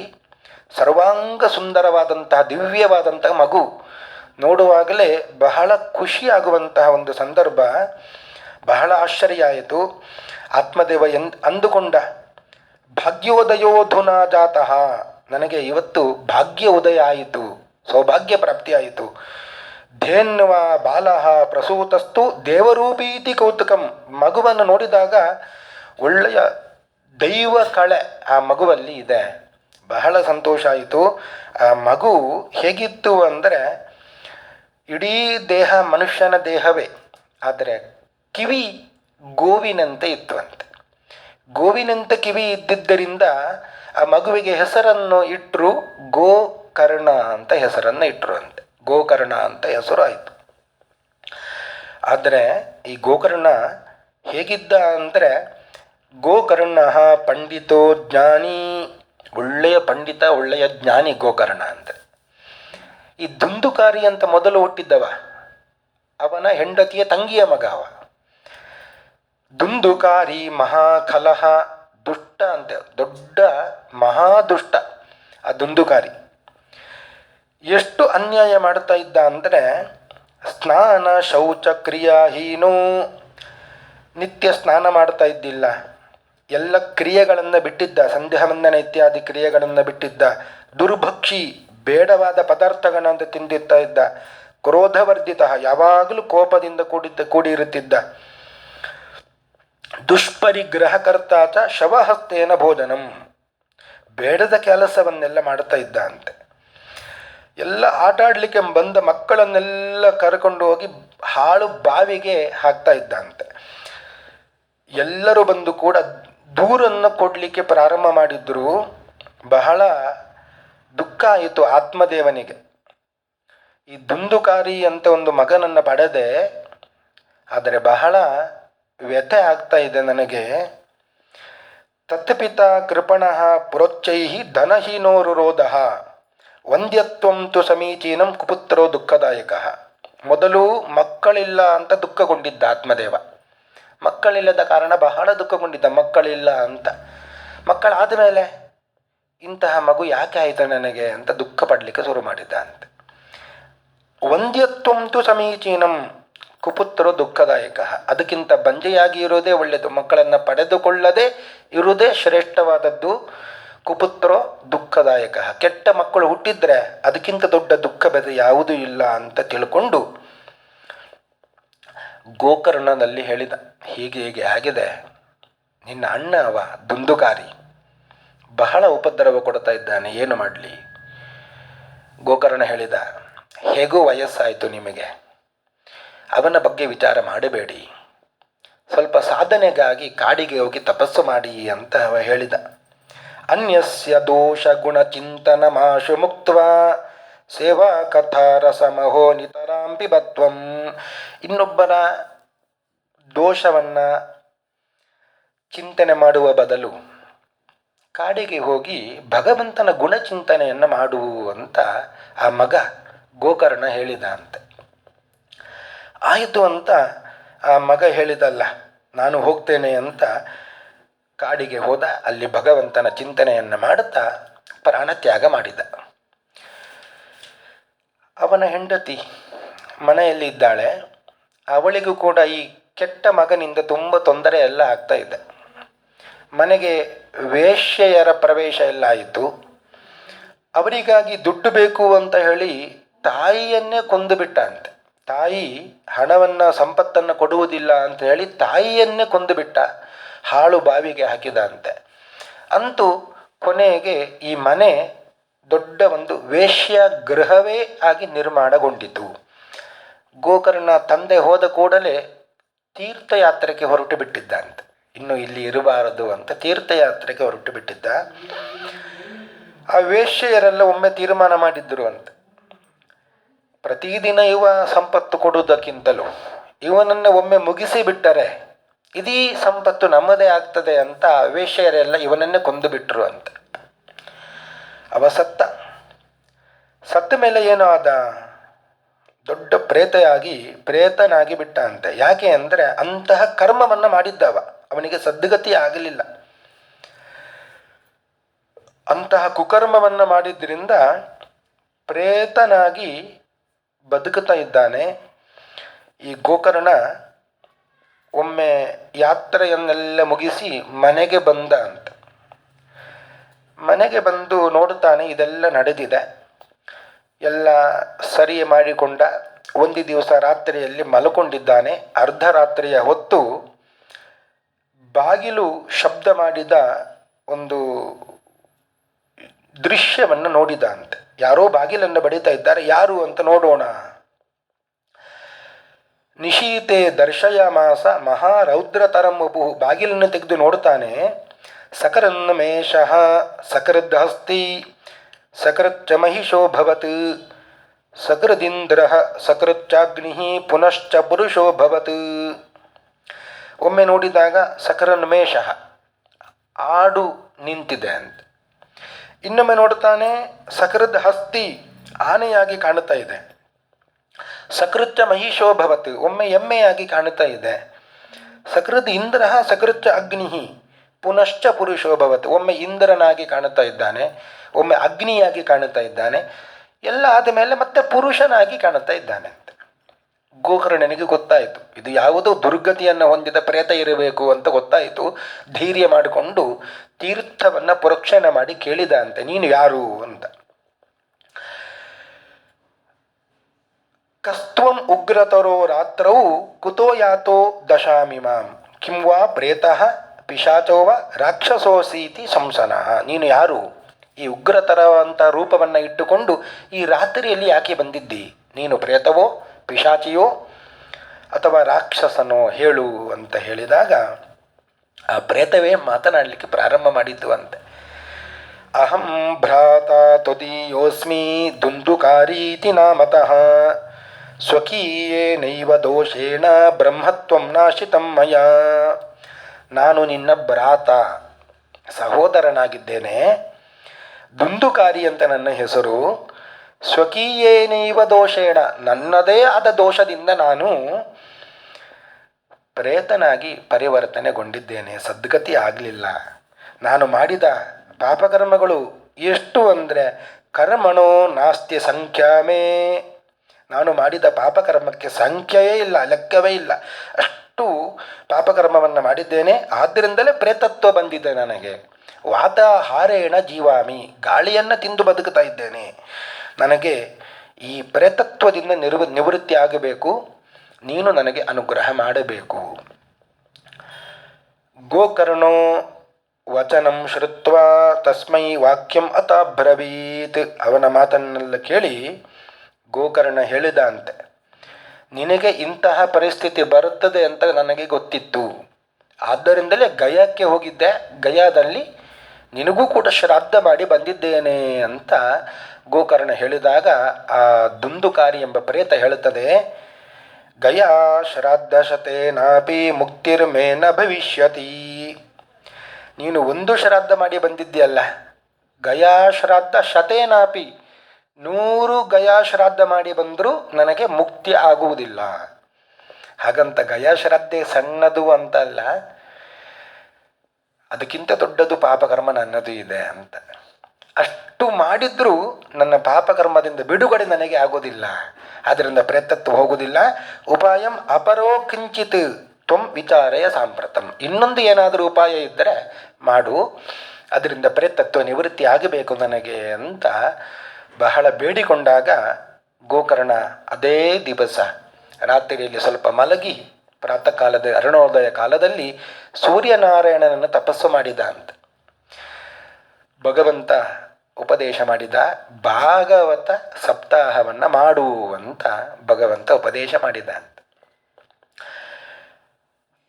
ಸರ್ವಾಂಗ ಸುಂದರವಾದಂತಹ ದಿವ್ಯವಾದಂತಹ ಮಗು. ನೋಡುವಾಗಲೇ ಬಹಳ ಖುಷಿಯಾಗುವಂತಹ ಒಂದು ಸಂದರ್ಭ. ಬಹಳ ಆಶ್ಚರ್ಯ ಆಯಿತು. ಆತ್ಮದೇವ ಅಂದುಕೊಂಡ, ಭಾಗ್ಯೋದಯೋಧುನಾ ಜಾತಃ. ನನಗೆ ಇವತ್ತು ಭಾಗ್ಯ ಉದಯ ಆಯಿತು, ಸೌಭಾಗ್ಯ ಪ್ರಾಪ್ತಿಯಾಯಿತು. ಧೇನ್ವ ಬಾಲಃ ಪ್ರಸೂತಸ್ತು ದೇವರೂಪೀತಿ ಕೌತುಕಂ. ಮಗುವನ್ನು ನೋಡಿದಾಗ ಒಳ್ಳೆಯ ದೈವ ಕಳೆ ಆ ಮಗುವಲ್ಲಿ ಇದೆ. ಬಹಳ ಸಂತೋಷ ಆಯಿತು. ಆ ಮಗು ಹೇಗಿತ್ತು ಅಂದರೆ, ಇಡೀ ದೇಹ ಮನುಷ್ಯನ ದೇಹವೇ, ಆದರೆ ಕಿವಿ ಗೋವಿನಂತೆ ಇತ್ತುವಂತೆ. ಗೋವಿನಂತೆ ಕಿವಿ ಇದ್ದಿದ್ದರಿಂದ ಆ ಮಗುವಿಗೆ ಹೆಸರನ್ನು ಇಟ್ಟರು, ಗೋಕರ್ಣ ಅಂತ ಹೆಸರನ್ನು ಇಟ್ಟರು ಅಂತೆ. ಗೋಕರ್ಣ ಅಂತ ಹೆಸರು ಆಯಿತು. ಆದರೆ ಈ ಗೋಕರ್ಣ ಹೇಗಿದ್ದ ಅಂದರೆ, ಗೋಕರ್ಣ ಪಂಡಿತೋ ಜ್ಞಾನಿ. ಒಳ್ಳೆಯ ಪಂಡಿತ, ಒಳ್ಳೆಯ ಜ್ಞಾನಿ ಗೋಕರ್ಣ ಅಂದರೆ. ಈ ದುಂದುಕಾರಿ ಅಂತ ಮೊದಲು ಹುಟ್ಟಿದ್ದವ, ಅವನ ಹೆಂಡತಿಯ ತಂಗಿಯ ಮಗ ಅವ. ದುಂದುಕಾರಿ ಮಹಾಕಲಹ, ದುಷ್ಟ ಅಂತೆ, ದೊಡ್ಡ ಮಹಾದುಷ್ಟ ಆ ದುಂದುಕಾರಿ. ಎಷ್ಟು ಅನ್ಯಾಯ ಮಾಡ್ತಾ ಇದ್ದ ಅಂದರೆ, ಸ್ನಾನ ಶೌಚ ಕ್ರಿಯಾಹೀನೋ. ನಿತ್ಯ ಸ್ನಾನ ಮಾಡ್ತಾ ಇದ್ದಿಲ್ಲ, ಎಲ್ಲ ಕ್ರಿಯೆಗಳನ್ನು ಬಿಟ್ಟಿದ್ದ, ಸಂಧ್ಯಾ ವಂದನ ಇತ್ಯಾದಿ ಕ್ರಿಯೆಗಳನ್ನು ಬಿಟ್ಟಿದ್ದ. ದುರ್ಭಕ್ಷಿ, ಬೇಡವಾದ ಪದಾರ್ಥಗಳನ್ನು ತಿಂದಿರ್ತಾ ಇದ್ದ. ಕ್ರೋಧವರ್ಧಿತ, ಯಾವಾಗಲೂ ಕೋಪದಿಂದ ಕೂಡಿರುತ್ತಿದ್ದ. ದುಷ್ಪರಿಗ್ರಹಕರ್ತಾಚ ಶವಹಸ್ತೇನ ಭೋಜನಂ. ಬೇಡದ ಕೆಲಸವನ್ನೆಲ್ಲ ಮಾಡ್ತಾ ಇದ್ದ ಅಂತೆ. ಎಲ್ಲ ಆಟಾಡಲಿಕ್ಕೆ ಬಂದ ಮಕ್ಕಳನ್ನೆಲ್ಲ ಕರ್ಕೊಂಡು ಹೋಗಿ ಹಾಳು ಬಾವಿಗೆ ಹಾಕ್ತಾ ಇದ್ದ ಅಂತೆ. ಎಲ್ಲರೂ ಬಂದು ಕೂಡ ದೂರನ್ನು ಕೊಡಲಿಕ್ಕೆ ಪ್ರಾರಂಭ ಮಾಡಿದ್ರು. ಬಹಳ ದುಃಖ ಆಯಿತು ಆತ್ಮದೇವನಿಗೆ. ಈ ದುಂದುಕಾರಿ ಅಂತ ಒಂದು ಮಗನನ್ನು ಪಡೆದೆ, ಆದರೆ ಬಹಳ ವ್ಯಥೆ ಆಗ್ತಾ ಇದೆ ನನಗೆ. ತತ್ಪಿತ ಕೃಪಣಃ ಪ್ರೋಚ್ಚೈ ಧನಹೀನೋರುರೋಧ ವಂದ್ಯತ್ವಂ ತು ಸಮೀಚೀನಂ ಕುಪುತ್ರೋ ದುಃಖದಾಯಕ. ಮೊದಲು ಮಕ್ಕಳಿಲ್ಲ ಅಂತ ದುಃಖಗೊಂಡಿದ್ದ ಆತ್ಮದೇವ. ಮಕ್ಕಳಿಲ್ಲದ ಕಾರಣ ಬಹಳ ದುಃಖಗೊಂಡಿದ್ದ, ಮಕ್ಕಳಿಲ್ಲ ಅಂತ. ಮಕ್ಕಳಾದ ಮೇಲೆ ಇಂತಹ ಮಗು ಯಾಕೆ ಆಯಿತು ನನಗೆ ಅಂತ ದುಃಖ ಪಡಲಿಕ್ಕೆ ಶುರು ಮಾಡಿದ್ದ ಅಂತ. ವಂದ್ಯತ್ವಂ ತು ಸಮೀಚೀನಂ ಕುಪುತ್ರೋ ದುಃಖದಾಯಕ. ಅದಕ್ಕಿಂತ ಬಂಜೆಯಾಗಿ ಇರೋದೇ ಒಳ್ಳೆಯದು. ಮಕ್ಕಳನ್ನು ಪಡೆದುಕೊಳ್ಳದೆ ಇರುವುದೇ ಶ್ರೇಷ್ಠವಾದದ್ದು. ಕುಪುತ್ರೋ ದುಃಖದಾಯಕ. ಕೆಟ್ಟ ಮಕ್ಕಳು ಹುಟ್ಟಿದ್ರೆ ಅದಕ್ಕಿಂತ ದೊಡ್ಡ ದುಃಖ ಬೇರೆ ಯಾವುದೂ ಇಲ್ಲ ಅಂತ ತಿಳ್ಕೊಂಡು ಗೋಕರ್ಣನಲ್ಲಿ ಹೇಳಿದ, ಹೀಗೆ ಹೀಗೆ ಆಗಿದೆ, ನಿನ್ನ ಅಣ್ಣ ಅವ ದುಂದುಕಾರಿ ಬಹಳ ಉಪದ್ರವ ಕೊಡ್ತಾ ಇದ್ದಾನೆ, ಏನು ಮಾಡಲಿ? ಗೋಕರ್ಣ ಹೇಳಿದ, ಹೇಗೂ ವಯಸ್ಸಾಯಿತು ನಿಮಗೆ, ಅವನ ಬಗ್ಗೆ ವಿಚಾರ ಮಾಡಬೇಡಿ, ಸ್ವಲ್ಪ ಸಾಧನೆಗಾಗಿ ಕಾಡಿಗೆ ಹೋಗಿ ತಪಸ್ಸು ಮಾಡಿ ಅಂತ ಅವ ಹೇಳಿದ. ಅನ್ಯಸ್ಯ ದೋಷ ಗುಣ ಚಿಂತನ ಮಾಶು ಮುಕ್ತ್ವಾ ಸೇವಾ ಕಥಾ ರಸಮಹೋ ನಿತರಾಂಪಿ ಬತ್ವಂ. ಇನ್ನೊಬ್ಬರ ದೋಷವನ್ನು ಚಿಂತನೆ ಮಾಡುವ ಬದಲು ಕಾಡಿಗೆ ಹೋಗಿ ಭಗವಂತನ ಗುಣಚಿಂತನೆಯನ್ನು ಮಾಡು ಅಂತ ಆ ಮಗ ಗೋಕರ್ಣ ಹೇಳಿದ ಅಂತೆ. ಆಯಿತು ಅಂತ ಆ ಮಗ ಹೇಳಿದಲ್ಲ, ನಾನು ಹೋಗ್ತೇನೆ ಅಂತ ಕಾಡಿಗೆ ಹೋದ. ಅಲ್ಲಿ ಭಗವಂತನ ಚಿಂತನೆಯನ್ನು ಮಾಡುತ್ತಾ ಪ್ರಾಣ ತ್ಯಾಗ ಮಾಡಿದ. ಅವನ ಹೆಂಡತಿ ಮನೆಯಲ್ಲಿ ಇದ್ದಾಳೆ. ಅವಳಿಗೂ ಕೂಡ ಈ ಕೆಟ್ಟ ಮಗನಿಂದ ತುಂಬ ತೊಂದರೆ ಎಲ್ಲ ಆಗ್ತಾ ಇದೆ. ಮನೆಗೆ ವೇಶ್ಯೆಯರ ಪ್ರವೇಶ ಎಲ್ಲ ಆಯಿತು. ಅವರಿಗಾಗಿ ದುಡ್ಡು ಬೇಕು ಅಂತ ಹೇಳಿ ತಾಯಿಯನ್ನೇ ಕೊಂದು ಬಿಟ್ಟ ಅಂತೆ. ತಾಯಿ ಹಣವನ್ನು ಸಂಪತ್ತನ್ನು ಕೊಡುವುದಿಲ್ಲ ಅಂತ ಹೇಳಿ ತಾಯಿಯನ್ನೇ ಕೊಂದು ಬಿಟ್ಟ, ಹಾಳು ಬಾವಿಗೆ ಹಾಕಿದ ಅಂತೆ. ಅಂತೂ ಕೊನೆಗೆ ಈ ಮನೆ ದೊಡ್ಡ ಒಂದು ವೇಶ್ಯ ಗೃಹವೇ ಆಗಿ ನಿರ್ಮಾಣಗೊಂಡಿತು. ಗೋಕರ್ಣ ತಂದೆ ಹೋದ ಕೂಡಲೇ ತೀರ್ಥಯಾತ್ರೆಗೆ ಹೊರಟು ಬಿಟ್ಟಿದ್ದಂತೆ. ಇನ್ನು ಇಲ್ಲಿ ಇರಬಾರದು ಅಂತ ತೀರ್ಥಯಾತ್ರೆಗೆ ಹೊರಟು ಬಿಟ್ಟಿದ್ದ. ಆ ವೇಶ್ಯೆಯರೆಲ್ಲ ಒಮ್ಮೆ ತೀರ್ಮಾನ ಮಾಡಿದ್ರು ಅಂತ, ಪ್ರತಿದಿನ ಇವ ಸಂಪತ್ತು ಕೊಡುವುದಕ್ಕಿಂತಲೂ ಇವನನ್ನು ಒಮ್ಮೆ ಮುಗಿಸಿ ಬಿಟ್ಟರೆ ಇದೀ ಸಂಪತ್ತು ನಮ್ಮದೇ ಆಗ್ತದೆ ಅಂತ ವೇಶ್ಯೆಯರೆಲ್ಲ ಇವನನ್ನೇ ಕೊಂದು ಬಿಟ್ಟರು ಅಂತ. ಅವ ಸತ್ತ ಮೇಲೆ ಏನೋ ಆದ, ದೊಡ್ಡ ಪ್ರೇತನಾಗಿ ಬಿಟ್ಟ ಅಂತೆ. ಯಾಕೆ ಅಂದರೆ ಅಂತಹ ಕರ್ಮವನ್ನು ಮಾಡಿದ್ದವ, ಅವನಿಗೆ ಸದ್ಗತಿ ಆಗಲಿಲ್ಲ. ಅಂತಹ ಕುಕರ್ಮವನ್ನು ಮಾಡಿದ್ರಿಂದ ಪ್ರೇತನಾಗಿ ಬದುಕುತ್ತಾ ಇದ್ದಾನೆ. ಈ ಗೋಕರ್ಣ ಒಮ್ಮೆ ಯಾತ್ರೆಯನ್ನೆಲ್ಲ ಮುಗಿಸಿ ಮನೆಗೆ ಬಂದ ಅಂತ. ಮನೆಗೆ ಬಂದು ನೋಡುತ್ತಾನೆ ಇದೆಲ್ಲ ನಡೆದಿದೆ, ಎಲ್ಲ ಸರಿ ಮಾಡಿಕೊಂಡ. ಒಂದು ದಿವಸ ರಾತ್ರಿಯಲ್ಲಿ ಮಲ್ಕೊಂಡಿದ್ದಾನೆ. ಅರ್ಧರಾತ್ರಿಯ ಹೊತ್ತು ಬಾಗಿಲು ಶಬ್ದ ಮಾಡಿದ ಒಂದು ದೃಶ್ಯವನ್ನು ನೋಡಿದ ಅಂತೆ. ಯಾರೋ ಬಾಗಿಲನ್ನು ಬಡಿತಾ ಇದ್ದಾರೆ, ಯಾರು ಅಂತ ನೋಡೋಣ. ನಿಶೀತೆ ದರ್ಶಯಮಾಸ ಮಹಾರೌದ್ರತರಮುಪು. ಬಾಗಿಲನ್ನು ತೆಗೆದು ನೋಡ್ತಾನೆ. ಸಕರನ್ಮೇಷಃ ಸಕೃದ್ಹಸ್ತಿ ಸಕೃಚ್ಚ ಮಹಿಷೋಭವತ್ ಸಕೃದಿಂದ್ರ ಸಕೃಚ್ಚಾಗ್ನಿ ಪುನಶ್ಚ ಪುರುಷೋಭವತ್. ಒಮ್ಮೆ ನೋಡಿದಾಗ ಸಕರನ್ಮೇಷಃ ಆಡು ನಿಂತಿದೆ ಅಂತ. ಇನ್ನೊಮ್ಮೆ ನೋಡ್ತಾನೆ ಸಕೃದ್ ಹಸ್ತಿ ಆನೆಯಾಗಿ ಕಾಣುತ್ತಾ ಇದೆ. ಸಕೃಚ್ಚ ಮಹಿಷೋಭವತ್ ಒಮ್ಮೆ ಎಮ್ಮೆಯಾಗಿ ಕಾಣುತ್ತಾ ಇದೆ. ಸಕೃದ್ ಇಂದ್ರ ಸಕೃಚ್ಚ ಅಗ್ನಿ ಪುನಶ್ಚ ಪುರುಷೋಭವತ್ ಒಮ್ಮೆ ಇಂದ್ರನಾಗಿ ಕಾಣುತ್ತಾ ಇದ್ದಾನೆ, ಒಮ್ಮೆ ಅಗ್ನಿಯಾಗಿ ಕಾಣುತ್ತಾ ಇದ್ದಾನೆ. ಎಲ್ಲ ಆದಮೇಲೆ ಮತ್ತೆ ಪುರುಷನಾಗಿ ಕಾಣುತ್ತಾ ಇದ್ದಾನೆ ಅಂತ. ಗೋಕರ್ಣನಿಗೆ ಗೊತ್ತಾಯಿತು, ಇದು ಯಾವುದೋ ದುರ್ಗತಿಯನ್ನು ಹೊಂದಿದ ಪ್ರೇತ ಇರಬೇಕು ಅಂತ ಗೊತ್ತಾಯಿತು. ಧೈರ್ಯ ಮಾಡಿಕೊಂಡು ತೀರ್ಥವನ್ನು ಪ್ರೋಕ್ಷಣೆ ಮಾಡಿ ಕೇಳಿದ ಅಂತೆ, ನೀನು ಯಾರು ಅಂತ. ಕಸ್ತ್ವಂ ಉಗ್ರತರೋ ರಾತ್ರೌ ಕುತೋ ಯಾತೋ ದಶಾಮಿಮಾಂ ಕಿಂ ವಾ ಪ್ರೇತಃ ಪಿಶಾಚೋವ ರಾಕ್ಷಸೋಸೀತಿ ಸಂಸನಃ. ನೀನು ಯಾರು? ಈ ಉಗ್ರತರ ಅಂತ ರೂಪವನ್ನು ಇಟ್ಟುಕೊಂಡು ಈ ರಾತ್ರಿಯಲ್ಲಿ ಯಾಕೆ ಬಂದಿದ್ದಿ? ನೀನು ಪ್ರೇತವೋ ಪಿಶಾಚಿಯೋ ಅಥವಾ ರಾಕ್ಷಸನೋ ಹೇಳು ಅಂತ ಹೇಳಿದಾಗ ಆ ಪ್ರೇತವೇ ಮಾತನಾಡಲಿಕ್ಕೆ ಪ್ರಾರಂಭ ಮಾಡಿದ್ದು ಅಂತೆ. ಅಹಂ ಭ್ರಾತ ತ್ವದೀಯೋಸ್ಮಿ ದುಂದುಕಾರೀತಿ ನಾಮತಃ ಸ್ವಕೀಯೇನೈವ ದೋಷೇಣ ಬ್ರಹ್ಮತ್ವಂ ನಾಶಿತಂ ಮಯಾ. ನಾನು ನಿನ್ನ ಭ್ರಾತ ಸಹೋದರನಾಗಿದ್ದೇನೆ, ದುಂದುಕಾರಿ ಅಂತ ನನ್ನ ಹೆಸರು. ಸ್ವಕೀಯೇನೈವ ದೋಷೇಣ ನನ್ನದೇ ಆದ ದೋಷದಿಂದ ನಾನು ಪ್ರೇತನಾಗಿ ಪರಿವರ್ತನೆಗೊಂಡಿದ್ದೇನೆ, ಸದ್ಗತಿ ಆಗಲಿಲ್ಲ. ನಾನು ಮಾಡಿದ ಪಾಪಕರ್ಮಗಳು ಎಷ್ಟು ಅಂದರೆ ಕರ್ಮಣೋ ನಾಸ್ತಿ ಸಂಖ್ಯಾಮೇ. ನಾನು ಮಾಡಿದ ಪಾಪಕರ್ಮಕ್ಕೆ ಸಂಖ್ಯೆಯೇ ಇಲ್ಲ, ಲೆಕ್ಕವೇ ಇಲ್ಲ. ಅಷ್ಟು ಪಾಪಕರ್ಮವನ್ನು ಮಾಡಿದ್ದೇನೆ. ಆದ್ದರಿಂದಲೇ ಪ್ರೇತತ್ವ ಬಂದಿದೆ ನನಗೆ. ವಾತಾಹಾರೇಣ ಜೀವಾಮಿ, ಗಾಳಿಯನ್ನು ತಿಂದು ಬದುಕುತ್ತಾ ಇದ್ದೇನೆ. ನನಗೆ ಈ ಪ್ರೇತತ್ವದಿಂದ ನಿವೃತ್ತಿ ಆಗಬೇಕು, ನೀನು ನನಗೆ ಅನುಗ್ರಹ ಮಾಡಬೇಕು. ಗೋಕರ್ಣೋ ವಚನಂ ಶ್ರುತ್ವಾ ತಸ್ಮೈ ವಾಕ್ಯಂ ಅತಾಬ್ರವೀತ್. ಅವನ ಮಾತನ್ನೆಲ್ಲ ಕೇಳಿ ಗೋಕರ್ಣ ಹೇಳಿದ ಅಂತೆ, ನಿನಗೆ ಇಂತಹ ಪರಿಸ್ಥಿತಿ ಬರುತ್ತದೆ ಅಂತ ನನಗೆ ಗೊತ್ತಿತ್ತು. ಆದ್ದರಿಂದಲೇ ಗಯಾಕ್ಕೆ ಹೋಗಿದ್ದೆ, ಗಯಾದಲ್ಲಿ ನಿನಗೂ ಕೂಡ ಶ್ರಾದ್ದ ಮಾಡಿ ಬಂದಿದ್ದೇನೆ ಅಂತ ಗೋಕರ್ಣ ಹೇಳಿದಾಗ ಆ ದುಂದುಕಾರಿ ಎಂಬ ಪ್ರೇತ ಹೇಳುತ್ತದೆ, ಗಯಾ ಶ್ರಾದ್ದ ಶತೇನಾಪಿ ಮುಕ್ತಿರ್ಮೇನ ಭವಿಷ್ಯತಿ. ನೀನು ಒಂದು ಶ್ರಾದ್ದ ಮಾಡಿ ಬಂದಿದ್ದೀಯಲ್ಲ, ಗಯಾ ಶ್ರಾದ್ದ ಶತೇನಾಪಿ 100 ಗಯಾ ಶ್ರಾದ್ದ ಮಾಡಿ ಬಂದರೂ ನನಗೆ ಮುಕ್ತಿ ಆಗುವುದಿಲ್ಲ. ಹಾಗಂತ ಗಯಾ ಶ್ರಾದ್ದೆ ಸಣ್ಣದು ಅಂತಲ್ಲ, ಅದಕ್ಕಿಂತ ದೊಡ್ಡದು ಪಾಪಕರ್ಮ ನನ್ನದು ಇದೆ ಅಂತ. ಅಷ್ಟು ಮಾಡಿದ್ರೂ ನನ್ನ ಪಾಪಕರ್ಮದಿಂದ ಬಿಡುಗಡೆ ನನಗೆ ಆಗೋದಿಲ್ಲ, ಆದ್ದರಿಂದ ಪ್ರೇತತ್ವ ಹೋಗುವುದಿಲ್ಲ. ಉಪಾಯಂ ಅಪರೋ ಕಿಂಚಿತ್ ತ್ವಂ ವಿಚಾರಯ ಸಾಂಪ್ರತಂ. ಇನ್ನೊಂದು ಏನಾದರೂ ಉಪಾಯ ಇದ್ದರೆ ಮಾಡು, ಅದರಿಂದ ಪ್ರೇತತ್ವ ನಿವೃತ್ತಿ ಆಗಬೇಕು ನನಗೆ ಅಂತ ಬಹಳ ಬೇಡಿಕೊಂಡಾಗ ಗೋಕರ್ಣ ಅದೇ ದಿವಸ ರಾತ್ರಿಯಲ್ಲಿ ಸ್ವಲ್ಪ ಮಲಗಿ ಪ್ರಾತಃ ಕಾಲದ ಅರುಣೋದಯ ಕಾಲದಲ್ಲಿ ಸೂರ್ಯನಾರಾಯಣನನ್ನು ತಪಸ್ಸು ಮಾಡಿದ ಅಂತ. ಭಗವಂತ ಉಪದೇಶ ಮಾಡಿದ, ಭಾಗವತ ಸಪ್ತಾಹವನ್ನು ಮಾಡುವಂತ ಭಗವಂತ ಉಪದೇಶ ಮಾಡಿದ ಅಂತ.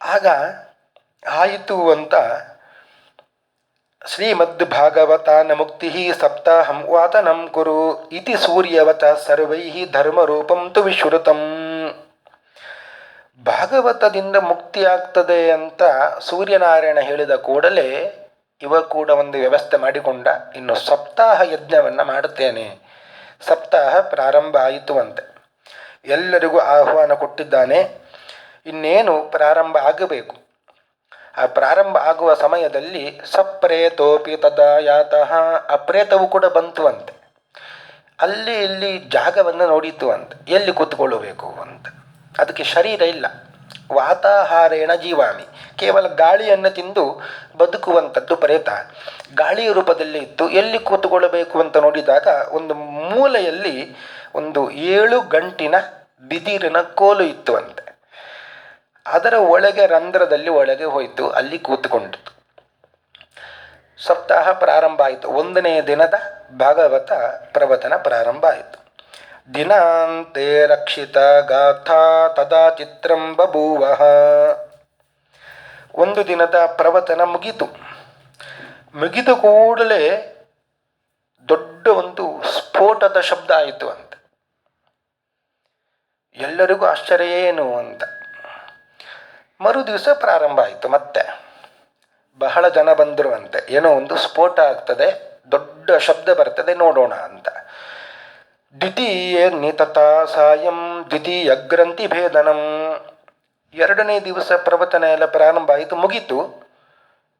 ಆಗ ಆಯಿತು ಅಂತ ಶ್ರೀಮದ್ ಭಾಗವತಾನ ಮುಕ್ತಿ ಸಪ್ತಾಹಂ ವಾತನಂ ಕುರು ಇತಿ ಸೂರ್ಯವತ ಸರ್ವೈ ಧರ್ಮರೂಪಂ ತು ವಿಶ್ರುತಂ. ಭಾಗವತದಿಂದ ಮುಕ್ತಿ ಆಗ್ತದೆ ಅಂತ ಸೂರ್ಯನಾರಾಯಣ ಹೇಳಿದ ಕೂಡಲೇ ಇವ ಕೂಡ ಒಂದು ವ್ಯವಸ್ಥೆ ಮಾಡಿಕೊಂಡ, ಇನ್ನು ಸಪ್ತಾಹ ಯಜ್ಞವನ್ನು ಮಾಡುತ್ತೇನೆ. ಸಪ್ತಾಹ ಪ್ರಾರಂಭ ಆಯಿತು ಅಂತೆ. ಎಲ್ಲರಿಗೂ ಆಹ್ವಾನ ಕೊಟ್ಟಿದ್ದಾನೆ. ಇನ್ನೇನು ಪ್ರಾರಂಭ ಆಗಬೇಕು. ಆ ಪ್ರಾರಂಭ ಆಗುವ ಸಮಯದಲ್ಲಿ ಸಪ್ರೇತೋಪಿ ತದಾ ಯಾತಃ, ಅಪ್ರೇತವು ಕೂಡ ಬಂತು ಅಂತೆ. ಅಲ್ಲಿ ಇಲ್ಲಿ ಜಾಗವನ್ನು ನೋಡಿತು ಅಂತ, ಎಲ್ಲಿ ಕೂತ್ಕೊಳ್ಳಬೇಕು ಅಂತ. ಅದಕ್ಕೆ ಶರೀರ ಇಲ್ಲ. ವಾತಾಹಾರೇಣ ಜೀವಾಮಿ, ಕೇವಲ ಗಾಳಿಯನ್ನು ತಿಂದು ಬದುಕುವಂಥದ್ದು ಪ್ರೇತ. ಗಾಳಿಯ ರೂಪದಲ್ಲಿ ಇತ್ತು. ಎಲ್ಲಿ ಕೂತುಕೊಳ್ಳಬೇಕು ಅಂತ ನೋಡಿದಾಗ ಒಂದು ಮೂಲೆಯಲ್ಲಿ ಒಂದು 7 ಗಂಟಿನ ಬಿದಿರಿನ ಕೋಲು ಇತ್ತು ಅಂತೆ. ಅದರ ಒಳಗೆ ರಂಧ್ರದಲ್ಲಿ ಒಳಗೆ ಹೋಯಿತು, ಅಲ್ಲಿ ಕೂತ್ಕೊಂಡಿತು. ಸಪ್ತಾಹ ಪ್ರಾರಂಭ ಆಯಿತು. 1ನೇ ದಿನದ ಭಾಗವತ ಪ್ರವಚನ ಪ್ರಾರಂಭ ಆಯಿತು. ದಿನಾಂತೆ ರಕ್ಷಿತ ಗಾಥಾ ತದಾ ಚಿತ್ರಂ ಬಭೂವ. ಒಂದು ದಿನದ ಪ್ರವಚನ ಮುಗಿತು. ಮುಗಿದ ಕೂಡಲೇ ದೊಡ್ಡ ಒಂದು ಸ್ಫೋಟದ ಶಬ್ದ ಆಯಿತು ಅಂತ. ಎಲ್ಲರಿಗೂ ಆಶ್ಚರ್ಯ ಏನು ಅಂತ. ಮರು ದಿವಸ ಪ್ರಾರಂಭ ಆಯಿತು. ಮತ್ತೆ ಬಹಳ ಜನ ಬಂದರು ಅಂತೆ. ಏನೋ ಒಂದು ಸ್ಫೋಟ ಆಗ್ತದೆ, ದೊಡ್ಡ ಶಬ್ದ ಬರ್ತದೆ, ನೋಡೋಣ ಅಂತ. ದ್ವಿತೀಯ ನಿತತಾ ಸಾಯಂ ದ್ವಿತೀಯ ಗ್ರಂಥಿ ಭೇದನಂ. 2ನೇ ದಿವಸ ಪ್ರವಚನ ಎಲ್ಲ ಪ್ರಾರಂಭ ಆಯಿತು, ಮುಗೀತು.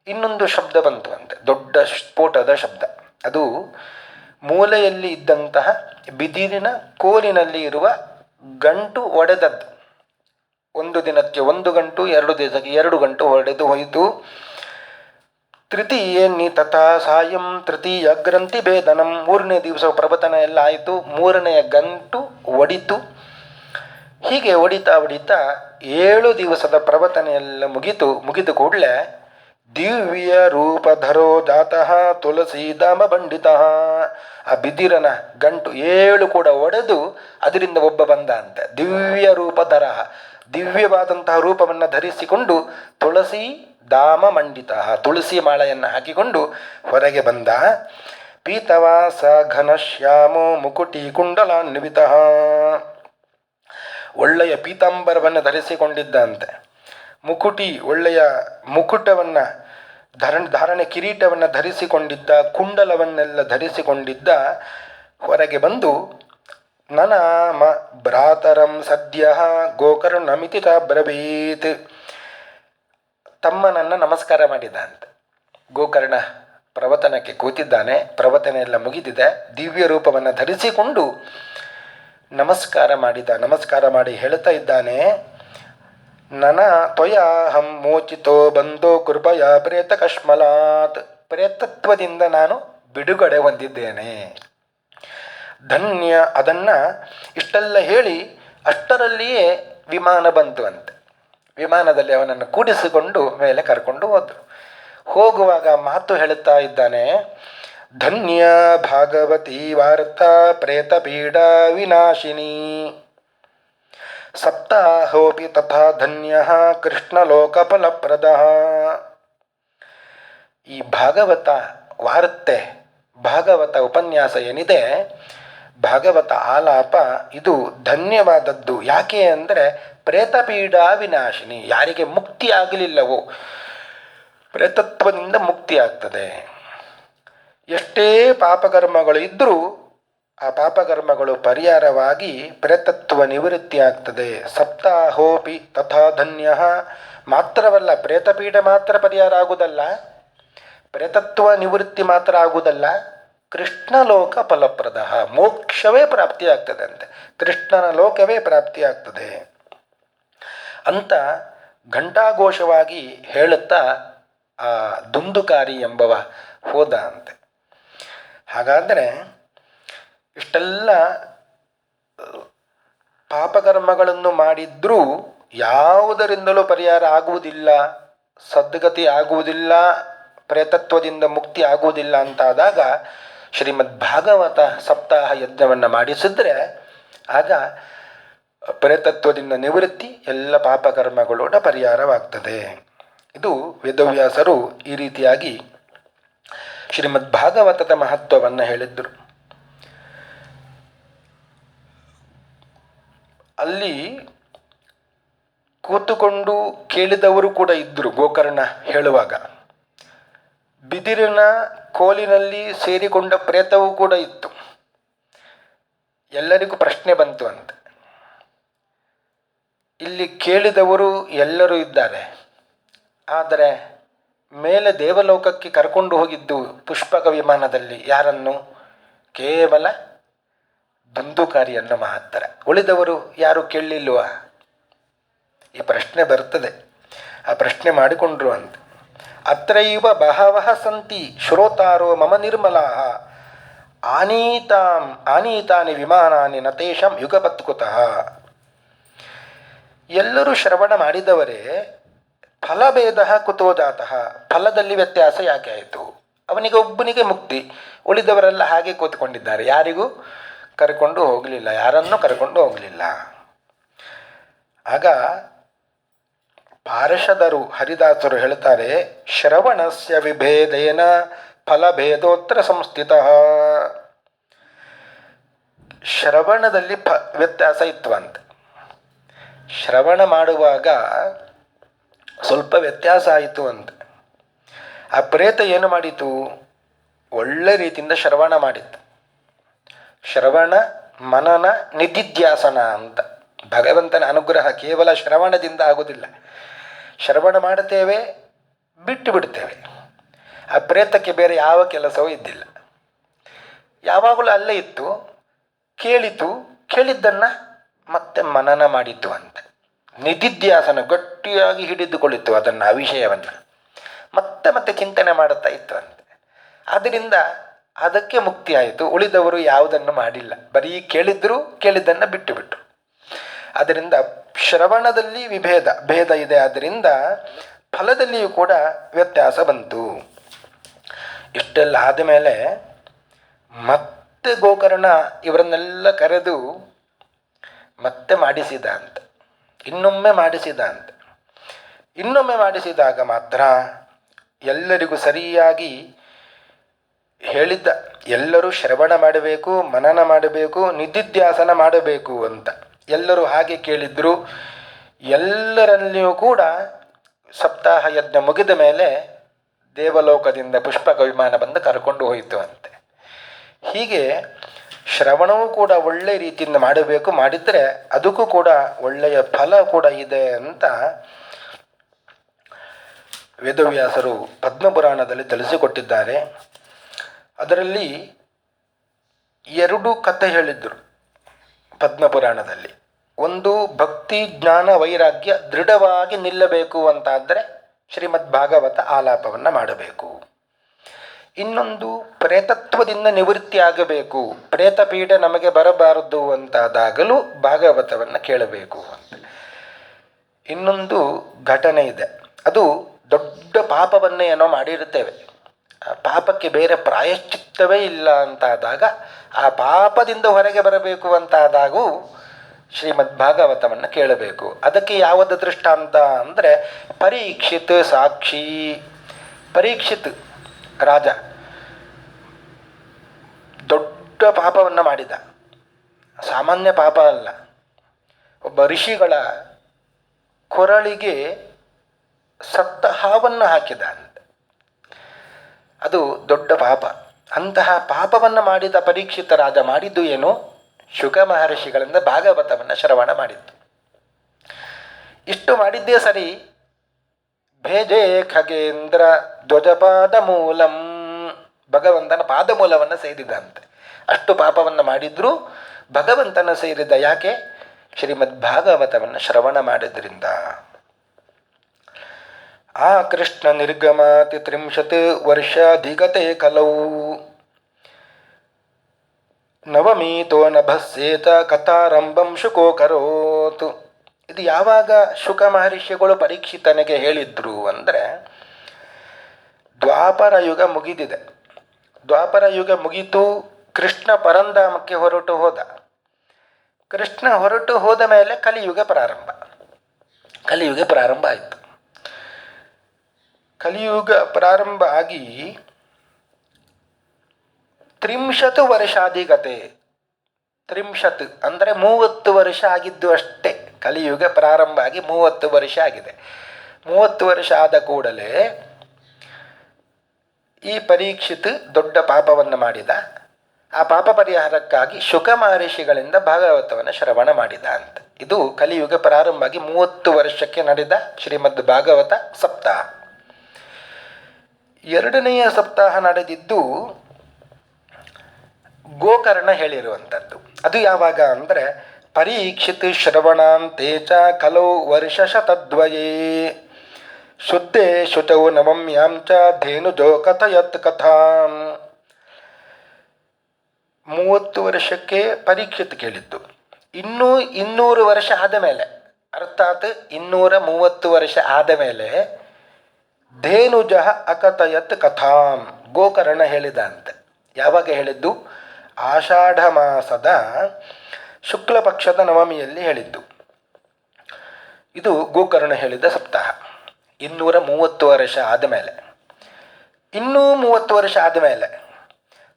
ಇನ್ನೊಂದು ಶಬ್ದ ಬಂತು ಅಂತೆ, ದೊಡ್ಡ ಸ್ಫೋಟದ ಶಬ್ದ. ಅದು ಮೂಲೆಯಲ್ಲಿ ಇದ್ದಂತಹ ಬಿದಿರಿನ ಕೋಲಿನಲ್ಲಿ ಇರುವ ಗಂಟು ಒಡೆದದ್ದು. 1 ದಿನಕ್ಕೆ 1 ಗಂಟು, 2 ದಿವಸಕ್ಕೆ 2 ಗಂಟು ಒಡೆದು ಹೋಯಿತು. ತೃತೀಯ ನಿತತಾ ಸಾಯಂ ತೃತೀಯ ಗ್ರಂಥಿ ಭೇದನಂ. 3ನೇ ದಿವಸ ಪ್ರವಚನ ಎಲ್ಲ ಆಯಿತು, 3ನೆಯ ಗಂಟು ಒಡಿತು. ಹೀಗೆ ಹೊಡಿತಾ 7 ದಿವಸದ ಪ್ರವಚನ ಎಲ್ಲ ಮುಗಿದು ಕೂಡಲೇ ದಿವ್ಯ ರೂಪಧರೋ ಜಾತಃ ತುಳಸೀಧಾಮ ಪಂಡಿತಃ. ಆ ಬಿದಿರನ ಗಂಟು 7 ಕೂಡ ಒಡೆದು ಅದರಿಂದ ಒಬ್ಬ ಬಂದ ಅಂತ. ದಿವ್ಯ ರೂಪಧರ, ದಿವ್ಯವಾದಂತಹ ರೂಪವನ್ನು ಧರಿಸಿಕೊಂಡು ತುಳಸಿ ಧಾಮ ಮಂಡಿತ, ತುಳಸಿ ಮಾಳೆಯನ್ನು ಹಾಕಿಕೊಂಡು ಹೊರಗೆ ಬಂದ. ಪೀತವಾಸ ಘನಶ್ಯಾಮೋ ಮುಕುಟಿ ಕುಂಡಲಾನ್ವಿತ. ಒಳ್ಳೆಯ ಪೀತಾಂಬರವನ್ನು ಧರಿಸಿಕೊಂಡಿದ್ದಂತೆ. ಮುಕುಟಿ, ಒಳ್ಳೆಯ ಮುಕುಟವನ್ನು ಧಾರಣೆ ಕಿರೀಟವನ್ನು ಧರಿಸಿಕೊಂಡಿದ್ದ, ಕುಂಡಲವನ್ನೆಲ್ಲ ಧರಿಸಿಕೊಂಡಿದ್ದ. ಹೊರಗೆ ಬಂದು ನನಾಮ ಭ್ರಾತರಂ ಸದ್ಯ ಗೋಕರ್ಣಮಿತಿ ಬ್ರವೀತ್. ತಮ್ಮನನ್ನು ನಮಸ್ಕಾರ ಮಾಡಿದ ಅಂತ. ಗೋಕರ್ಣ ಪ್ರವಚನಕ್ಕೆ ಕೂತಿದ್ದಾನೆ. ಪ್ರವಚನ ಎಲ್ಲ ಮುಗಿದಿದೆ. ದಿವ್ಯ ರೂಪವನ್ನು ಧರಿಸಿಕೊಂಡು ನಮಸ್ಕಾರ ಮಾಡಿದ. ನಮಸ್ಕಾರ ಮಾಡಿ ಹೇಳ್ತಾ ಇದ್ದಾನೆ, ನನ ತ್ವಯಾಹಂ ಮೋಚಿತೋ ಬಂದೋ ಕೃಪಯ ಪ್ರೇತ ಕಶ್ಮಲಾತ್. ಪ್ರೇತತ್ವದಿಂದ ನಾನು ಬಿಡುಗಡೆ ಹೊಂದಿದ್ದೇನೆ, ಧನ್ಯ. ಅದನ್ನು ಇಷ್ಟೆಲ್ಲ ಹೇಳಿ ಅಷ್ಟರಲ್ಲಿಯೇ ವಿಮಾನ ಬಂತು ಅಂತೆ. ವಿಮಾನದಲ್ಲಿ ಅವನನ್ನು ಕೂಡಿಸಿಕೊಂಡು ಮೇಲೆ ಕರ್ಕೊಂಡು ಹೋದರು. ಹೋಗುವಾಗ ಮಾತು ಹೇಳುತ್ತಾ ಇದ್ದಾನೆ, ಧನ್ಯ ಭಾಗವತಿ ವಾರ್ತಾ ಪ್ರೇತ ಪೀಡಾ ವಿನಾಶಿನಿ ಸಪ್ತಾಹೋಪಿ ತಥಾ ಧನ್ಯ ಕೃಷ್ಣಲೋಕಫಲಪ್ರದ. ಈ ಭಾಗವತ ವಾರ್ತೆ, ಭಾಗವತ ಉಪನ್ಯಾಸ ಏನಿದೆ, ಭಾಗವತ ಆಲಾಪ, ಇದು ಧನ್ಯವಾದದ್ದು. ಯಾಕೆ ಅಂದರೆ ಪ್ರೇತಪೀಡಾ ವಿನಾಶಿನಿ. ಯಾರಿಗೆ ಮುಕ್ತಿ ಆಗಲಿಲ್ಲವೋ ಪ್ರೇತತ್ವದಿಂದ ಮುಕ್ತಿ ಆಗ್ತದೆ. ಎಷ್ಟೇ ಪಾಪಕರ್ಮಗಳು ಇದ್ದರೂ ಆ ಪಾಪಕರ್ಮಗಳು ಪರಿಹಾರವಾಗಿ ಪ್ರೇತತ್ವ ನಿವೃತ್ತಿ ಆಗ್ತದೆ. ಸಪ್ತಾಹೋಪಿ ತಥಾ ಧನ್ಯ. ಮಾತ್ರವಲ್ಲ, ಪ್ರೇತಪೀಡ ಮಾತ್ರ ಪರಿಹಾರ ಆಗುವುದಲ್ಲ, ಪ್ರೇತತ್ವ ನಿವೃತ್ತಿ ಮಾತ್ರ ಆಗುವುದಲ್ಲ, ಕೃಷ್ಣ ಲೋಕ ಫಲಪ್ರದ, ಮೋಕ್ಷವೇ ಪ್ರಾಪ್ತಿಯಾಗ್ತದೆ ಅಂತೆ. ಕೃಷ್ಣನ ಲೋಕವೇ ಪ್ರಾಪ್ತಿಯಾಗ್ತದೆ ಅಂತ ಘಂಟಾಘೋಷವಾಗಿ ಹೇಳುತ್ತಾ ಆ ದುಂದುಕಾರಿ ಎಂಬವ ಹೋದ ಅಂತೆ. ಹಾಗಾದರೆ ಇಷ್ಟೆಲ್ಲ ಪಾಪಕರ್ಮಗಳನ್ನು ಮಾಡಿದ್ರೂ ಯಾವುದರಿಂದಲೂ ಪರಿಹಾರ ಆಗುವುದಿಲ್ಲ, ಸದ್ಗತಿ ಆಗುವುದಿಲ್ಲ, ಪ್ರೇತತ್ವದಿಂದ ಮುಕ್ತಿ ಆಗುವುದಿಲ್ಲ ಅಂತಾದಾಗ ಶ್ರೀಮದ್ ಭಾಗವತ ಸಪ್ತಾಹ ಯಜ್ಞವನ್ನು ಮಾಡಿಸಿದ್ರೆ ಆಗ ಪ್ರೇತತ್ವದಿಂದ ನಿವೃತ್ತಿ, ಎಲ್ಲ ಪಾಪಕರ್ಮಗಳೋಡ ಪರಿಹಾರವಾಗ್ತದೆ. ಇದು ವೇದವ್ಯಾಸರು ಈ ರೀತಿಯಾಗಿ ಶ್ರೀಮದ್ ಭಾಗವತದ ಮಹತ್ವವನ್ನು ಹೇಳಿದ್ದರು. ಅಲ್ಲಿ ಕೂತುಕೊಂಡು ಕೇಳಿದವರು ಕೂಡ ಇದ್ದರು. ಗೋಕರ್ಣ ಹೇಳುವಾಗ ಬಿದಿರಿನ ಕೋಲಿನಲ್ಲಿ ಸೇರಿಕೊಂಡ ಪ್ರೇತವೂ ಕೂಡ ಇತ್ತು. ಎಲ್ಲರಿಗೂ ಪ್ರಶ್ನೆ ಬಂತು ಅಂತ. ಇಲ್ಲಿ ಕೇಳಿದವರು ಎಲ್ಲರೂ ಇದ್ದಾರೆ, ಆದರೆ ಮೇಲೆ ದೇವಲೋಕಕ್ಕೆ ಕರ್ಕೊಂಡು ಹೋಗಿದ್ದು ಪುಷ್ಪಕ ವಿಮಾನದಲ್ಲಿ ಯಾರನ್ನು? ಕೇವಲ ದುಂದುಕಾರಿಯನ್ನು ಮಾತ್ರ. ಉಳಿದವರು ಯಾರು ಕೇಳಲಿಲ್ವಾ? ಈ ಪ್ರಶ್ನೆ ಬರ್ತದೆ. ಆ ಪ್ರಶ್ನೆ ಮಾಡಿಕೊಂಡ್ರು ಅಂತ. ಅತ್ರೈವ ಬಹವಃ ಸಂತಿ ಶ್ರೋತಾರೋ ಮಮ ನಿರ್ಮಲಾ ಆನೀತಾನಿ ವಿಮಾನಾನಿ ನತೇಶಂ ಯುಗಪತ್ಕುತಃ. ಎಲ್ಲರೂ ಶ್ರವಣ ಮಾಡಿದವರೇ, ಫಲಭೇದ ಕುತೋ ಜಾತಃ, ಫಲದಲ್ಲಿ ವ್ಯತ್ಯಾಸ ಯಾಕೆ ಆಯಿತು? ಅವನಿಗೆ ಒಬ್ಬನಿಗೆ ಮುಕ್ತಿ, ಉಳಿದವರೆಲ್ಲ ಹಾಗೆ ಕೂತ್ಕೊಂಡಿದ್ದಾರೆ, ಯಾರಿಗೂ ಕರ್ಕೊಂಡು ಹೋಗಲಿಲ್ಲ, ಯಾರನ್ನೂ ಕರ್ಕೊಂಡು ಹೋಗಲಿಲ್ಲ. ಆಗ ಪಾರ್ಷದರು ಹರಿದಾಸರು ಹೇಳ್ತಾರೆ, ಶ್ರವಣಸ್ಯ ವಿಭೇದೇನ ಫಲಭೇದೋತ್ರ ಸಂಸ್ಥಿತ. ಶ್ರವಣದಲ್ಲಿ ವ್ಯತ್ಯಾಸ ಇತ್ತು ಅಂತ. ಶ್ರವಣ ಮಾಡುವಾಗ ಸ್ವಲ್ಪ ವ್ಯತ್ಯಾಸ ಆಯಿತು ಅಂತ. ಆ ಪ್ರೇತ ಏನು ಮಾಡಿತು? ಒಳ್ಳೆ ರೀತಿಯಿಂದ ಶ್ರವಣ ಮಾಡಿತ್ತು. ಶ್ರವಣ ಮನನ ನಿಧಿಧ್ಯಾಸನ ಅಂತ. ಭಗವಂತನ ಅನುಗ್ರಹ ಕೇವಲ ಶ್ರವಣದಿಂದ ಆಗುವುದಿಲ್ಲ. ಶ್ರವಣ ಮಾಡುತ್ತೇವೆ, ಬಿಟ್ಟು ಬಿಡ್ತೇವೆ. ಆ ಪ್ರೇತಕ್ಕೆ ಬೇರೆ ಯಾವ ಕೆಲಸವೂ ಇದ್ದಿಲ್ಲ, ಯಾವಾಗಲೂ ಅಲ್ಲೇ ಇತ್ತು. ಕೇಳಿತು, ಕೇಳಿದ್ದನ್ನು ಮತ್ತೆ ಮನನ ಮಾಡಿತು ಅಂತ. ನಿಧಿಧ್ಯಾಸನ ಗಟ್ಟಿಯಾಗಿ ಹಿಡಿದುಕೊಳ್ಳಿತ್ತು ಅದನ್ನು, ಆ ವಿಷಯವನ್ನು ಮತ್ತೆ ಮತ್ತೆ ಚಿಂತನೆ ಮಾಡುತ್ತಾ ಇತ್ತು ಅಂತೆ. ಆದ್ದರಿಂದ ಅದಕ್ಕೆ ಮುಕ್ತಿ ಆಯಿತು. ಉಳಿದವರು ಯಾವುದನ್ನು ಮಾಡಿಲ್ಲ, ಬರೀ ಕೇಳಿದ್ರು, ಕೇಳಿದ್ದನ್ನು ಬಿಟ್ಟು ಬಿಟ್ಟರು. ಅದರಿಂದ ಶ್ರವಣದಲ್ಲಿ ಭೇದ ಇದೆ. ಆದ್ದರಿಂದ ಫಲದಲ್ಲಿಯೂ ಕೂಡ ವ್ಯತ್ಯಾಸ ಬಂತು. ಇಷ್ಟೆಲ್ಲ ಆದಮೇಲೆ ಮತ್ತೆ ಗೋಕರ್ಣ ಇವರನ್ನೆಲ್ಲ ಕರೆದು ಮತ್ತೆ ಮಾಡಿಸಿದ ಅಂತ. ಇನ್ನೊಮ್ಮೆ ಮಾಡಿಸಿದಾಗ ಮಾತ್ರ ಎಲ್ಲರಿಗೂ ಸರಿಯಾಗಿ ಹೇಳಿದ್ದ. ಎಲ್ಲರೂ ಶ್ರವಣ ಮಾಡಬೇಕು, ಮನನ ಮಾಡಬೇಕು, ನಿಧಿಧ್ಯಾಸನ ಮಾಡಬೇಕು ಅಂತ ಎಲ್ಲರೂ ಹಾಗೆ ಕೇಳಿದ್ರು. ಎಲ್ಲರಲ್ಲಿಯೂ ಕೂಡ ಸಪ್ತಾಹ ಯಜ್ಞ ಮುಗಿದ ಮೇಲೆ ದೇವಲೋಕದಿಂದ ಪುಷ್ಪಕ ವಿಮಾನ ಬಂದು ಕರ್ಕೊಂಡು ಹೋಯಿತು ಅಂತೆ. ಹೀಗೆ ಶ್ರವಣವೂ ಕೂಡ ಒಳ್ಳೆಯ ರೀತಿಯಿಂದ ಮಾಡಬೇಕು. ಮಾಡಿದರೆ ಅದಕ್ಕೂ ಕೂಡ ಒಳ್ಳೆಯ ಫಲ ಕೂಡ ಇದೆ ಅಂತ ವೇದವ್ಯಾಸರು ಪದ್ಮಪುರಾಣದಲ್ಲಿ ತಿಳಿಸಿಕೊಟ್ಟಿದ್ದಾರೆ. ಅದರಲ್ಲಿ 2 ಕಥೆ ಹೇಳಿದ್ದರು ಪದ್ಮಪುರಾಣದಲ್ಲಿ. ಒಂದು, ಭಕ್ತಿ ಜ್ಞಾನ ವೈರಾಗ್ಯ ದೃಢವಾಗಿ ನಿಲ್ಲಬೇಕು ಅಂತಾದರೆ ಶ್ರೀಮದ್ ಭಾಗವತ ಆಲಾಪವನ್ನು ಮಾಡಬೇಕು. ಇನ್ನೊಂದು, ಪ್ರೇತತ್ವದಿಂದ ನಿವೃತ್ತಿ ಆಗಬೇಕು, ಪ್ರೇತಪೀಠ ನಮಗೆ ಬರಬಾರದು ಅಂತಾದಾಗಲೂ ಭಾಗವತವನ್ನು ಕೇಳಬೇಕು ಅಂತ. ಇನ್ನೊಂದು ಘಟನೆ ಇದೆ. ಅದು ದೊಡ್ಡ ಪಾಪವನ್ನೇ ಏನೋ ಮಾಡಿರುತ್ತೇವೆ, ಆ ಪಾಪಕ್ಕೆ ಬೇರೆ ಪ್ರಾಯಶ್ಚಿತ್ತವೇ ಇಲ್ಲ ಅಂತಾದಾಗ, ಆ ಪಾಪದಿಂದ ಹೊರಗೆ ಬರಬೇಕು ಅಂತಾದಾಗೂ ಶ್ರೀಮದ್ ಭಾಗವತವನ್ನು ಕೇಳಬೇಕು. ಅದಕ್ಕೆ ಯಾವುದು ದೃಷ್ಟಾಂತ ಅಂದರೆ ಪರೀಕ್ಷಿತ್ ಸಾಕ್ಷಿ. ಪರೀಕ್ಷಿತ್ ರಾಜ ದೊಡ್ಡ ಪಾಪವನ್ನು ಮಾಡಿದ, ಸಾಮಾನ್ಯ ಪಾಪ ಅಲ್ಲ. ಒಬ್ಬ ಋಷಿಗಳ ಕೊರಳಿಗೆ ಸತ್ತ ಹಾವನ್ನು ಹಾಕಿದ ಅಂತ. ಅದು ದೊಡ್ಡ ಪಾಪ. ಅಂತಹ ಪಾಪವನ್ನು ಮಾಡಿದ ಪರೀಕ್ಷಿತ ರಾಜ ಮಾಡಿದ್ದು ಏನು? ಶುಕ ಮಹರ್ಷಿಗಳಿಂದ ಭಾಗವತವನ್ನು ಶ್ರವಣ ಮಾಡಿದ್ದು. ಇಷ್ಟು ಮಾಡಿದ್ದೇ ಸರಿ, ಭೇಜೆ ಖಗೇಂದ್ರ ಧ್ವಜಪಾದ ಮೂಲಂ, ಭಗವಂತನ ಪಾದಮೂಲವನ್ನು ಸೇರಿದಂತೆ. ಅಷ್ಟು ಪಾಪವನ್ನು ಮಾಡಿದ್ರೂ ಭಗವಂತನ ಸೇರಿದ. ಯಾಕೆ? ಶ್ರೀಮದ್ ಭಾಗವತವನ್ನು ಶ್ರವಣ ಮಾಡಿದ್ರಿಂದ. ಆ ಕೃಷ್ಣ ನಿರ್ಗಮಾತಿ 30 ವರ್ಷಾಧಿಗತೆ ಕಲೌ ನವಮೀತೋ ನಭಸ್ಸೇತ ಕಥಾರಂಭಂ ಶುಕೋ ಕರೋತು. ಇದು ಯಾವಾಗ ಶುಕ ಮಹರ್ಷಿಗಳು ಪರೀಕ್ಷಿತನಿಗೆ ಹೇಳಿದ್ರು ಅಂದರೆ, ದ್ವಾಪರ ಯುಗ ಮುಗಿದಿದೆ. ದ್ವಾಪರ ಯುಗ ಮುಗಿತು, ಕೃಷ್ಣ ಪರಂಧಾಮಕ್ಕೆ ಹೊರಟು ಹೋದ. ಕೃಷ್ಣ ಹೊರಟು ಹೋದ ಮೇಲೆ ಕಲಿಯುಗ ಪ್ರಾರಂಭ ಆಯಿತು. ಕಲಿಯುಗ ಪ್ರಾರಂಭ ಆಗಿ 30 ವರ್ಷಾಧಿಗತೆ, 30 ಅಂದರೆ 30 ವರ್ಷ ಆಗಿದ್ದು ಅಷ್ಟೇ. ಕಲಿಯುಗ ಪ್ರಾರಂಭ ಆಗಿ 30 ವರ್ಷ ಆಗಿದೆ. 30 ವರ್ಷ ಆದ ಕೂಡಲೇ ಈ ಪರೀಕ್ಷಿತ್ ದೊಡ್ಡ ಪಾಪವನ್ನು ಮಾಡಿದ. ಆ ಪಾಪ ಪರಿಹಾರಕ್ಕಾಗಿ ಶುಕ ಮಹರ್ಷಿಗಳಿಂದ ಭಾಗವತವನ್ನು ಶ್ರವಣ ಮಾಡಿದ ಅಂತ. ಇದು ಕಲಿಯುಗ ಪ್ರಾರಂಭ ಆಗಿ 30 ವರ್ಷಕ್ಕೆ ನಡೆದ ಶ್ರೀಮದ್ ಭಾಗವತ ಸಪ್ತಾಹ. ಎರಡನೆಯ ಸಪ್ತಾಹ ನಡೆದಿದ್ದು ಗೋಕರ್ಣ ಹೇಳಿರುವಂಥದ್ದು. ಅದು ಯಾವಾಗ ಅಂದರೆ, ಪರೀಕ್ಷಿತ್ ಶ್ರವಣಾಂತೆ ಚ ಕಲೌ ವರ್ಷ ಶತದ್ವಯೇ ಶುದ್ಧೇ ಶುಚೌ ನವಮ್ಯಾಂ ಚ ಧೇನುಜೋ ಕಥಯತ್ ಕಥಾಂ. 30 ವರ್ಷಕ್ಕೆ ಪರೀಕ್ಷಿತ್ ಕೇಳಿದ್ದು. ಇನ್ನೂ 200 ವರ್ಷ ಆದ ಮೇಲೆ, ಅರ್ಥಾತ್ 230 ವರ್ಷ ಆದ ಮೇಲೆ ಧೇನುಜ ಅಕಥಯತ್ ಕಥಾಂ, ಗೋಕರ್ಣ ಹೇಳಿದ ಅಂತೆ. ಯಾವಾಗ ಹೇಳಿದ್ದು? ಆಷಾಢ ಮಾಸದ ಶುಕ್ಲ ಪಕ್ಷದ ನವಮಿಯಲ್ಲಿ ಹೇಳಿದ್ದು. ಇದು ಗೋಕರ್ಣ ಹೇಳಿದ ಸಪ್ತಾಹ. 230 ವರ್ಷ ಆದಮೇಲೆ, ಇನ್ನೂ 30 ವರ್ಷ ಆದಮೇಲೆ,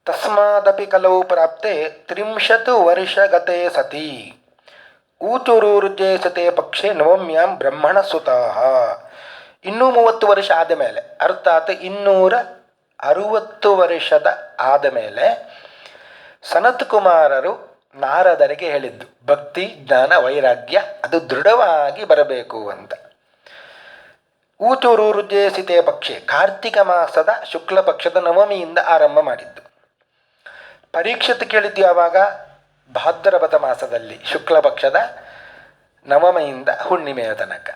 ತಸ್ಮಾದಪಿ ಕಲೌ ಪ್ರಾಪ್ತೆ 30 ವರ್ಷ ಗತೆ ಸತಿ ಊಚುರೂರ್ಜೇಸತೆ ಪಕ್ಷೆ ನವಮ್ಯಾಂ ಬ್ರಹ್ಮಣ ಸುತಾಹ. ಇನ್ನೂ 30 ವರ್ಷ ಆದಮೇಲೆ, ಅರ್ಥಾತ್ 260 ವರ್ಷದ ಆದಮೇಲೆ ಸನತ್ ಕುಮಾರರು ನಾರದರಿಗೆ ಹೇಳಿದ್ದು, ಭಕ್ತಿ ಜ್ಞಾನ ವೈರಾಗ್ಯ ಅದು ದೃಢವಾಗಿ ಬರಬೇಕು ಅಂತ. ಊಚುರೂರ್ಜೇಸಿತೆ ಪಕ್ಷೆ, ಕಾರ್ತಿಕ ಮಾಸದ ಶುಕ್ಲ ಪಕ್ಷದ ನವಮಿಯಿಂದ ಆರಂಭ ಮಾಡಿದ್ದು. ಪರೀಕ್ಷಿತ್ ಕೇಳಿದ್ದು ಯಾವಾಗ? ಭಾದ್ರಪದ ಮಾಸದಲ್ಲಿ ಶುಕ್ಲ ಪಕ್ಷದ ನವಮಿಯಿಂದ ಹುಣ್ಣಿಮೆಯ ತನಕ.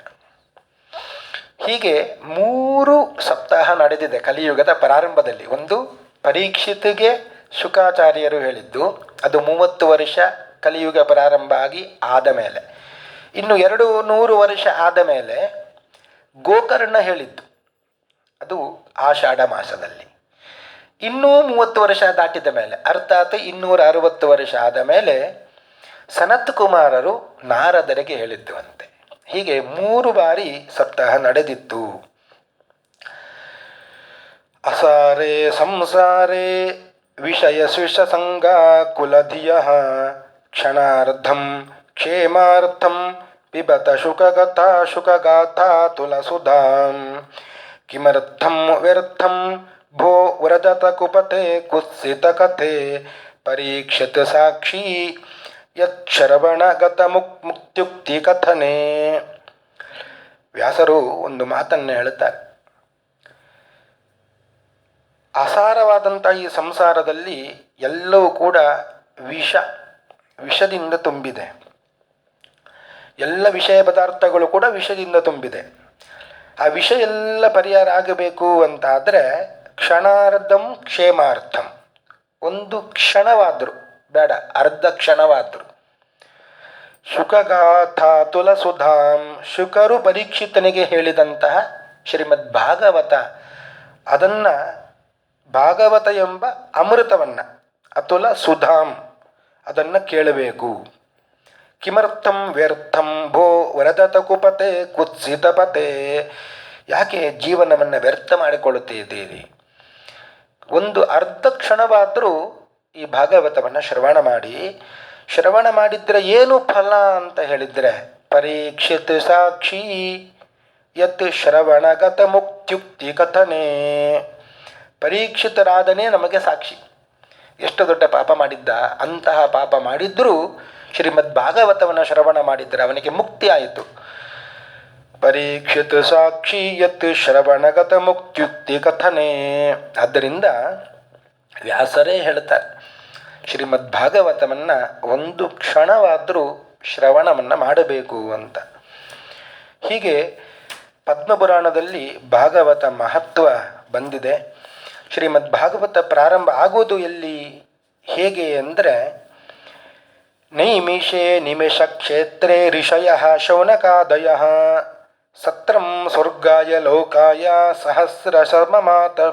ಹೀಗೆ 3 ಸಪ್ತಾಹ ನಡೆದಿದೆ ಕಲಿಯುಗದ ಪ್ರಾರಂಭದಲ್ಲಿ. ಒಂದು ಪರೀಕ್ಷಿತ್ಗೆ ಶುಕಾಚಾರ್ಯರು ಹೇಳಿದ್ದು, ಅದು 30 ವರ್ಷ ಕಲಿಯುಗ ಪ್ರಾರಂಭ ಆಗಿ ಆದ ಮೇಲೆ. ಇನ್ನು 200 ವರ್ಷ ಆದ ಮೇಲೆ ಗೋಕರ್ಣ ಹೇಳಿದ್ದು, ಅದು ಆಷಾಢ ಮಾಸದಲ್ಲಿ. ಇನ್ನೂ 30 ವರ್ಷ ದಾಟಿದ ಮೇಲೆ, ಅರ್ಥಾತ್ 260 ವರ್ಷ ಆದ ಮೇಲೆ ಸನತ್ ಕುಮಾರರು ನಾರದರಿಗೆ ಹೇಳಿದ್ದು ಅಂತೆ. ಹೀಗೆ 3 ಬಾರಿ ಸಪ್ತಾಹ ನಡೆದಿತ್ತು. ಅಸಾರೇ ಸಂಸಾರೇ ವಿಷಯ ಸ್ವಿಷಸಂಗ ಕುಲಧಿಯ ಕ್ಷಣಾರ್ಧಂ ಕ್ಷೇಮಾರ್ಥಂ ಪಿಬತ ಶುಕಗಾಥಾ ತುಲಸುಧಾಂ ಕಿಮರ್ಥಂ ವ್ಯರ್ಥಂ ಭೋ ವ್ರಜತ ಕುಪತೆ ಕುತ್ಸಿತ ಕಥೆ ಪರೀಕ್ಷಿತ ಸಾಕ್ಷಿ ಯಶ್ರವಣಗತ ಮುಕ್ತ್ಯುಕ್ತಿ ಕಥನೆ. ವ್ಯಾಸರು ಒಂದು ಮಾತನ್ನು ಹೇಳುತ್ತಾರೆ. ಅಸಾರವಾದಂಥ ಈ ಸಂಸಾರದಲ್ಲಿ ಎಲ್ಲವೂ ಕೂಡ ವಿಷದಿಂದ ತುಂಬಿದೆ. ಎಲ್ಲ ವಿಷಯ ಪದಾರ್ಥಗಳು ಕೂಡ ವಿಷದಿಂದ ತುಂಬಿದೆ. ಆ ವಿಷ ಎಲ್ಲ ಪರಿಹಾರ ಆಗಬೇಕು ಅಂತಾದರೆ ಕ್ಷಣಾರ್ಧಂ ಕ್ಷೇಮಾರ್ಥಂ, ಒಂದು ಕ್ಷಣವಾದರೂ ಬೇಡ, ಅರ್ಧ ಕ್ಷಣವಾದರೂ. ಶುಕಗಾಥಾ ತುಲಸುಧಾಂ, ಶುಕರು ಪರೀಕ್ಷಿತನಿಗೆ ಹೇಳಿದಂತಹ ಶ್ರೀಮದ್ ಭಾಗವತ, ಅದನ್ನು ಭಾಗವತ ಎಂಬ ಅಮೃತವನ್ನು, ಅತುಲ ಸುಧಾಂ, ಅದನ್ನು ಕೇಳಬೇಕು. ಕಿಮರ್ಥಂ ವ್ಯರ್ಥಂ ಭೋ ವರದತ ಕುಪತೆ ಕುತ್ಸಿತ ಪತೆ, ಯಾಕೆ ಜೀವನವನ್ನು ವ್ಯರ್ಥ ಮಾಡಿಕೊಳ್ಳುತ್ತಿದ್ದೀರಿ? ಒಂದು ಅರ್ಧ ಕ್ಷಣವಾದರೂ ಈ ಭಾಗವತವನ್ನು ಶ್ರವಣ ಮಾಡಿದರೆ ಏನು ಫಲ ಅಂತ ಹೇಳಿದರೆ, ಪರೀಕ್ಷಿತ್ ಸಾಕ್ಷಿ ಯತ್ ಶ್ರವಣಗತ ಮುಕ್ತ್ಯುಕ್ತಿ ಕಥನೆ. ಪರೀಕ್ಷಿತರಾದನೇ ನಮಗೆ ಸಾಕ್ಷಿ. ಎಷ್ಟು ದೊಡ್ಡ ಪಾಪ ಮಾಡಿದ್ದ, ಅಂತಹ ಪಾಪ ಮಾಡಿದ್ದರೂ ಶ್ರೀಮದ್ ಭಾಗವತವನ್ನು ಶ್ರವಣ ಮಾಡಿದರೆ ಅವನಿಗೆ ಮುಕ್ತಿ ಆಯಿತು. ಪರೀಕ್ಷಿತ ಸಾಕ್ಷಿ ಯತ್ ಶ್ರವಣಗತ ಮುಕ್ತ್ಯುಕ್ತಿ ಕಥನೆ. ಆದ್ದರಿಂದ ವ್ಯಾಸರೇ ಹೇಳ್ತಾರೆ, ಶ್ರೀಮದ್ ಭಾಗವತವನ್ನು ಒಂದು ಕ್ಷಣವಾದರೂ ಶ್ರವಣವನ್ನು ಮಾಡಬೇಕು ಅಂತ. ಹೀಗೆ ಪದ್ಮಪುರಾಣದಲ್ಲಿ ಭಾಗವತ ಮಹತ್ವ ಬಂದಿದೆ. ಶ್ರೀಮದ್ ಭಾಗವತ ಪ್ರಾರಂಭ ಆಗೋದು ಎಲ್ಲಿ, ಹೇಗೆ ಅಂದರೆ, ನೈಮಿಷೇ ನಿಮಿಷ ಕ್ಷೇತ್ರೇ ಋಷಯ ಶೌನಕಾದಯ ಸತ್ರಂ ಸ್ವರ್ಗಾಯ ಲೋಕಾಯ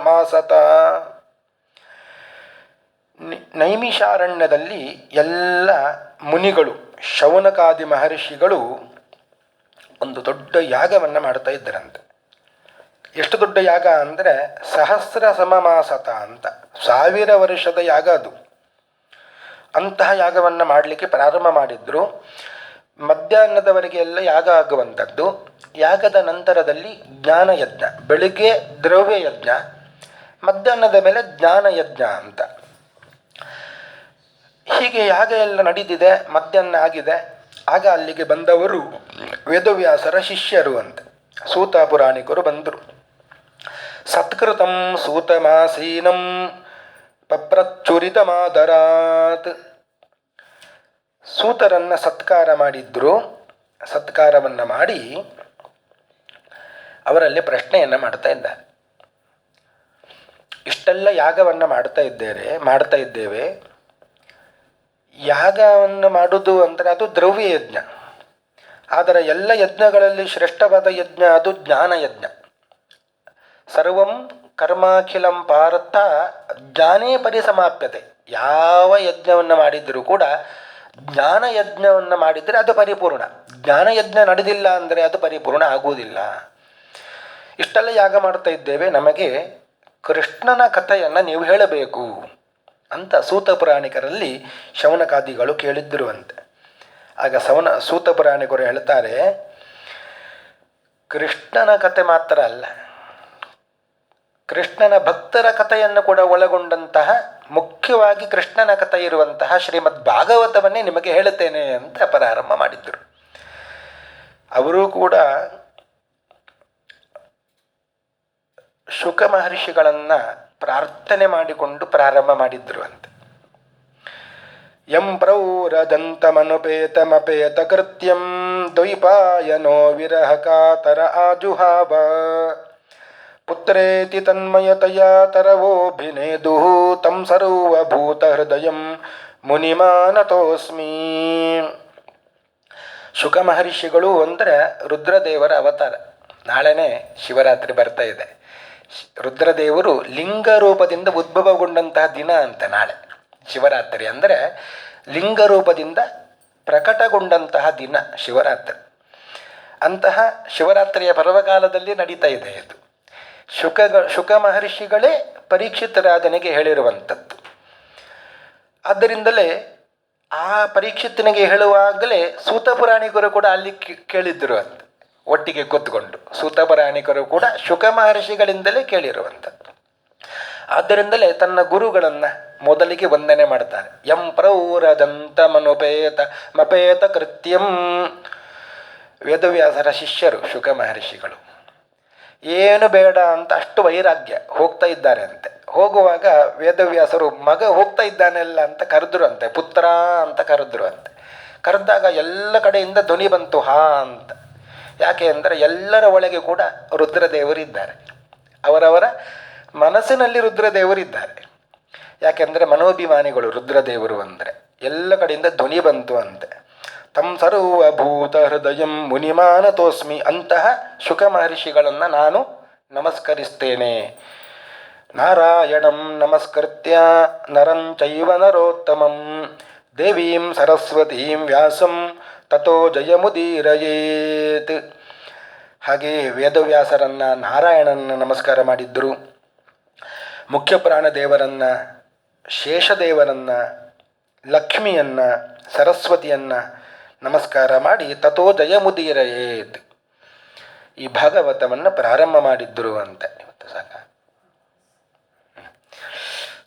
ಮಾಸತ. ನೈಮಿಷಾರಣ್ಯದಲ್ಲಿ ಎಲ್ಲ ಮುನಿಗಳು, ಶೌನಕಾದಿ ಮಹರ್ಷಿಗಳು ಒಂದು ದೊಡ್ಡ ಯಾಗವನ್ನು ಮಾಡ್ತಾ ಇದ್ದರಂತೆ. ಎಷ್ಟು ದೊಡ್ಡ ಯಾಗ ಅಂದರೆ ಮಾಸತ ಅಂತ, 1000 ವರ್ಷದ ಯಾಗ ಅದು. ಅಂತಹ ಯಾಗವನ್ನು ಮಾಡಲಿಕ್ಕೆ ಪ್ರಾರಂಭ ಮಾಡಿದ್ರು. ಮಧ್ಯಾಹ್ನದವರೆಗೆ ಎಲ್ಲ ಯಾಗ ಆಗುವಂಥದ್ದು. ಯಾಗದ ನಂತರದಲ್ಲಿ ಜ್ಞಾನಯಜ್ಞ, ಬೆಳಿಗ್ಗೆ ದ್ರವ್ಯ ಯಜ್ಞ, ಮಧ್ಯಾಹ್ನದ ಮೇಲೆ ಜ್ಞಾನಯಜ್ಞ ಅಂತ. ಹೀಗೆ ಯಾಗ ಎಲ್ಲ ನಡೆದಿದೆ, ಮಧ್ಯಾಹ್ನ ಆಗಿದೆ. ಆಗ ಅಲ್ಲಿಗೆ ಬಂದವರು ವೇದವ್ಯಾಸರ ಶಿಷ್ಯರು ಅಂತ, ಸೂತ ಪುರಾಣಿಕರು ಬಂದರು. ಸತ್ಕೃತಂ ಸೂತಮಾಸೀನಂ ಪಪ್ರಚುರಿತಮಾದರಾತ್. ಸೂತರನ್ನು ಸತ್ಕಾರ ಮಾಡಿದ್ರು. ಸತ್ಕಾರವನ್ನು ಮಾಡಿ ಅವರಲ್ಲಿ ಪ್ರಶ್ನೆಯನ್ನು ಮಾಡ್ತಾ ಇದ್ದಾರೆ. ಇಷ್ಟೆಲ್ಲ ಯಾಗವನ್ನು ಮಾಡ್ತಾ ಇದ್ದೇವೆ. ಯಾಗವನ್ನು ಮಾಡುವುದು ಅಂದರೆ ಅದು ದ್ರವ್ಯ ಯಜ್ಞ. ಆದರೆ ಎಲ್ಲ ಯಜ್ಞಗಳಲ್ಲಿ ಶ್ರೇಷ್ಠವಾದ ಯಜ್ಞ ಅದು ಜ್ಞಾನಯಜ್ಞ. ಸರ್ವಂ ಕರ್ಮಾಖಿಲಂ ಪಾರ್ಥ ಜ್ಞಾನೇ ಪರಿಸಮಾಪ್ಯತೆ. ಯಾವ ಯಜ್ಞವನ್ನು ಮಾಡಿದರೂ ಕೂಡ ಜ್ಞಾನಯಜ್ಞವನ್ನು ಮಾಡಿದರೆ ಅದು ಪರಿಪೂರ್ಣ. ಜ್ಞಾನಯಜ್ಞ ನಡೆದಿಲ್ಲ ಅಂದರೆ ಅದು ಪರಿಪೂರ್ಣ ಆಗುವುದಿಲ್ಲ. ಇಷ್ಟೆಲ್ಲ ಯಾಗ ಮಾಡ್ತಾ ಇದ್ದೇವೆ, ನಮಗೆ ಕೃಷ್ಣನ ಕಥೆಯನ್ನು ನೀವು ಹೇಳಬೇಕು ಅಂತ ಸೂತ ಪುರಾಣಿಕರಲ್ಲಿ ಶೌನಕಾದಿಗಳು ಕೇಳಿದ್ದರು ಅಂತೆ. ಆಗ ಸೂತ ಪುರಾಣಿಕರು ಹೇಳ್ತಾರೆ, ಕೃಷ್ಣನ ಕಥೆ ಮಾತ್ರ ಅಲ್ಲ, ಕೃಷ್ಣನ ಭಕ್ತರ ಕಥೆಯನ್ನು ಕೂಡ ಒಳಗೊಂಡಂತಹ, ಮುಖ್ಯವಾಗಿ ಕೃಷ್ಣನ ಕಥೆ ಇರುವಂತಹ ಶ್ರೀಮದ್ ಭಾಗವತವನ್ನೇ ನಿಮಗೆ ಹೇಳುತ್ತೇನೆ ಅಂತ ಪ್ರಾರಂಭ ಮಾಡಿದ್ದರು. ಅವರು ಕೂಡ ಶುಕ ಮಹರ್ಷಿಗಳನ್ನು ಪ್ರಾರ್ಥನೆ ಮಾಡಿಕೊಂಡು ಪ್ರಾರಂಭ ಮಾಡಿದ್ರು ಅಂತ. ಯಂ ಪ್ರೌರದಂತಮನುಪೇತಮಪೇತ ಕೃತ್ಯಂ ದ್ವೈಪಾಯನೋ ವಿರಹ ಕಾತರ ಆಜುಹಾವ ಪುತ್ರೇತಿ ತನ್ಮಯತಯ ತರವೋಭಿನೇದು ತಂ ಸರ್ವಭೂತ ಹೃದಯಂ ಮುನಿಮಾನತೋಸ್ಮಿ. ಶುಕ ಮಹರ್ಷಿಗಳು ಅಂದರೆ ರುದ್ರದೇವರ ಅವತಾರ. ನಾಳೆನೇ ಶಿವರಾತ್ರಿ ಬರ್ತಾ ಇದೆ. ರುದ್ರದೇವರು ಲಿಂಗ ರೂಪದಿಂದ ಉದ್ಭವಗೊಂಡಂತಹ ದಿನ ಅಂತ ನಾಳೆ ಶಿವರಾತ್ರಿ. ಅಂದರೆ ಲಿಂಗ ರೂಪದಿಂದ ಪ್ರಕಟಗೊಂಡಂತಹ ದಿನ ಶಿವರಾತ್ರಿ. ಅಂತಹ ಶಿವರಾತ್ರಿಯ ಪರ್ವಕಾಲದಲ್ಲಿ ನಡೀತಾ ಇದೆ ಇದು. ಶುಕ ಮಹರ್ಷಿಗಳೇ ಪರೀಕ್ಷಿತರಾಜನಿಗೆ ಹೇಳಿರುವಂಥದ್ದು. ಆದ್ದರಿಂದಲೇ ಆ ಪರೀಕ್ಷಿತನಿಗೆ ಹೇಳುವಾಗಲೇ ಸೂತ ಪುರಾಣಿಕರು ಕೂಡ ಅಲ್ಲಿ ಕೇಳಿದ್ದರು ಅಂತ, ಒಟ್ಟಿಗೆ ಕೂತ್ಕೊಂಡು. ಸೂತ ಪುರಾಣಿಕರು ಕೂಡ ಶುಕ ಮಹರ್ಷಿಗಳಿಂದಲೇ ಕೇಳಿರುವಂಥದ್ದು. ಆದ್ದರಿಂದಲೇ ತನ್ನ ಗುರುಗಳನ್ನು ಮೊದಲಿಗೆ ವಂದನೆ ಮಾಡ್ತಾರೆ. ಯಂ ಪ್ರೌರದಂತ ಮಪೇತ ಕೃತ್ಯಂ. ವೇದವ್ಯಾಸರ ಶಿಷ್ಯರು ಶುಕ ಮಹರ್ಷಿಗಳು. ಏನು ಬೇಡ ಅಂತ ಅಷ್ಟು ವೈರಾಗ್ಯ, ಹೋಗ್ತಾ ಇದ್ದಾರೆ ಅಂತೆ. ಹೋಗುವಾಗ ವೇದವ್ಯಾಸರು ಮಗ ಹೋಗ್ತಾ ಇದ್ದಾನೆಲ್ಲ ಅಂತ ಕರೆದ್ರು ಅಂತೆ, ಪುತ್ರ ಅಂತ ಕರೆದ್ರು ಅಂತೆ. ಕರೆದಾಗ ಎಲ್ಲ ಕಡೆಯಿಂದ ಧ್ವನಿ ಬಂತು, ಹಾ ಅಂತ. ಯಾಕೆ ಅಂದರೆ ಎಲ್ಲರ ಒಳಗೆ ಕೂಡ ರುದ್ರದೇವರಿದ್ದಾರೆ, ಅವರವರ ಮನಸ್ಸಿನಲ್ಲಿ ರುದ್ರದೇವರಿದ್ದಾರೆ. ಯಾಕೆಂದರೆ ಮನೋಭಿಮಾನಿಗಳು ರುದ್ರದೇವರು ಅಂದರೆ. ಎಲ್ಲ ಕಡೆಯಿಂದ ಧ್ವನಿ ಬಂತು ಅಂತೆ. ತಂ ಸರ್ವಭೂತ ಹೃದಯಂ ಮುನಿಮಾನತೋಸ್ಮಿ. ಅಂತಹ ಶುಕ ಮಹರ್ಷಿಗಳನ್ನು ನಾನು ನಮಸ್ಕರಿಸ್ತೇನೆ. ನಾರಾಯಣಂ ನಮಸ್ಕೃತ್ಯ ನರಂ ಚೈವ ನರೋತ್ತಮಂ ದೇವೀಂ ಸರಸ್ವತೀಂ ವ್ಯಾಸಂ ತಥೋ ಜಯಮುದೀರಯೇತ್. ಹಾಗೆ ವೇದವ್ಯಾಸರನ್ನು, ನಾರಾಯಣನನ್ನು ನಮಸ್ಕಾರ ಮಾಡಿದ್ದರು. ಮುಖ್ಯ ಪ್ರಾಣದೇವರನ್ನು, ಶೇಷದೇವರನ್ನು, ಲಕ್ಷ್ಮಿಯನ್ನು, ಸರಸ್ವತಿಯನ್ನು ನಮಸ್ಕಾರ ಮಾಡಿ ತಥೋ ಜಯಮುದೀರಯೇತ್ ಈ ಭಾಗವತವನ್ನು ಪ್ರಾರಂಭ ಮಾಡಿದ್ದರು ಅಂತ. ಇವತ್ತು ಸಾಕ.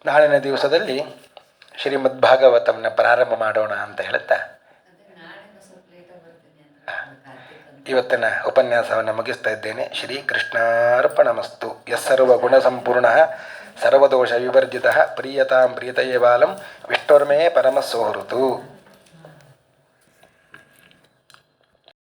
ನಾಳಿನ ದಿವಸದಲ್ಲಿ ಶ್ರೀಮದ್ ಭಾಗವತವನ್ನು ಪ್ರಾರಂಭ ಮಾಡೋಣ ಅಂತ ಹೇಳುತ್ತಾ ಇವತ್ತಿನ ಉಪನ್ಯಾಸವನ್ನು ಮುಗಿಸ್ತಾ ಇದ್ದೇನೆ. ಶ್ರೀಕೃಷ್ಣಾರ್ಪಣಮಸ್ತು. ಯಸ್ಸರ್ವಗುಣ ಸಂಪೂರ್ಣ ಸರ್ವದೋಷ ವಿವರ್ಜಿತ ಪ್ರೀಯತಾಂ ಪ್ರೀತಯೇ ಬಾಲಂ ವಿಷ್ಣುರ್ಮೇ ಪರಮಸ್ಸೋಹೃತು.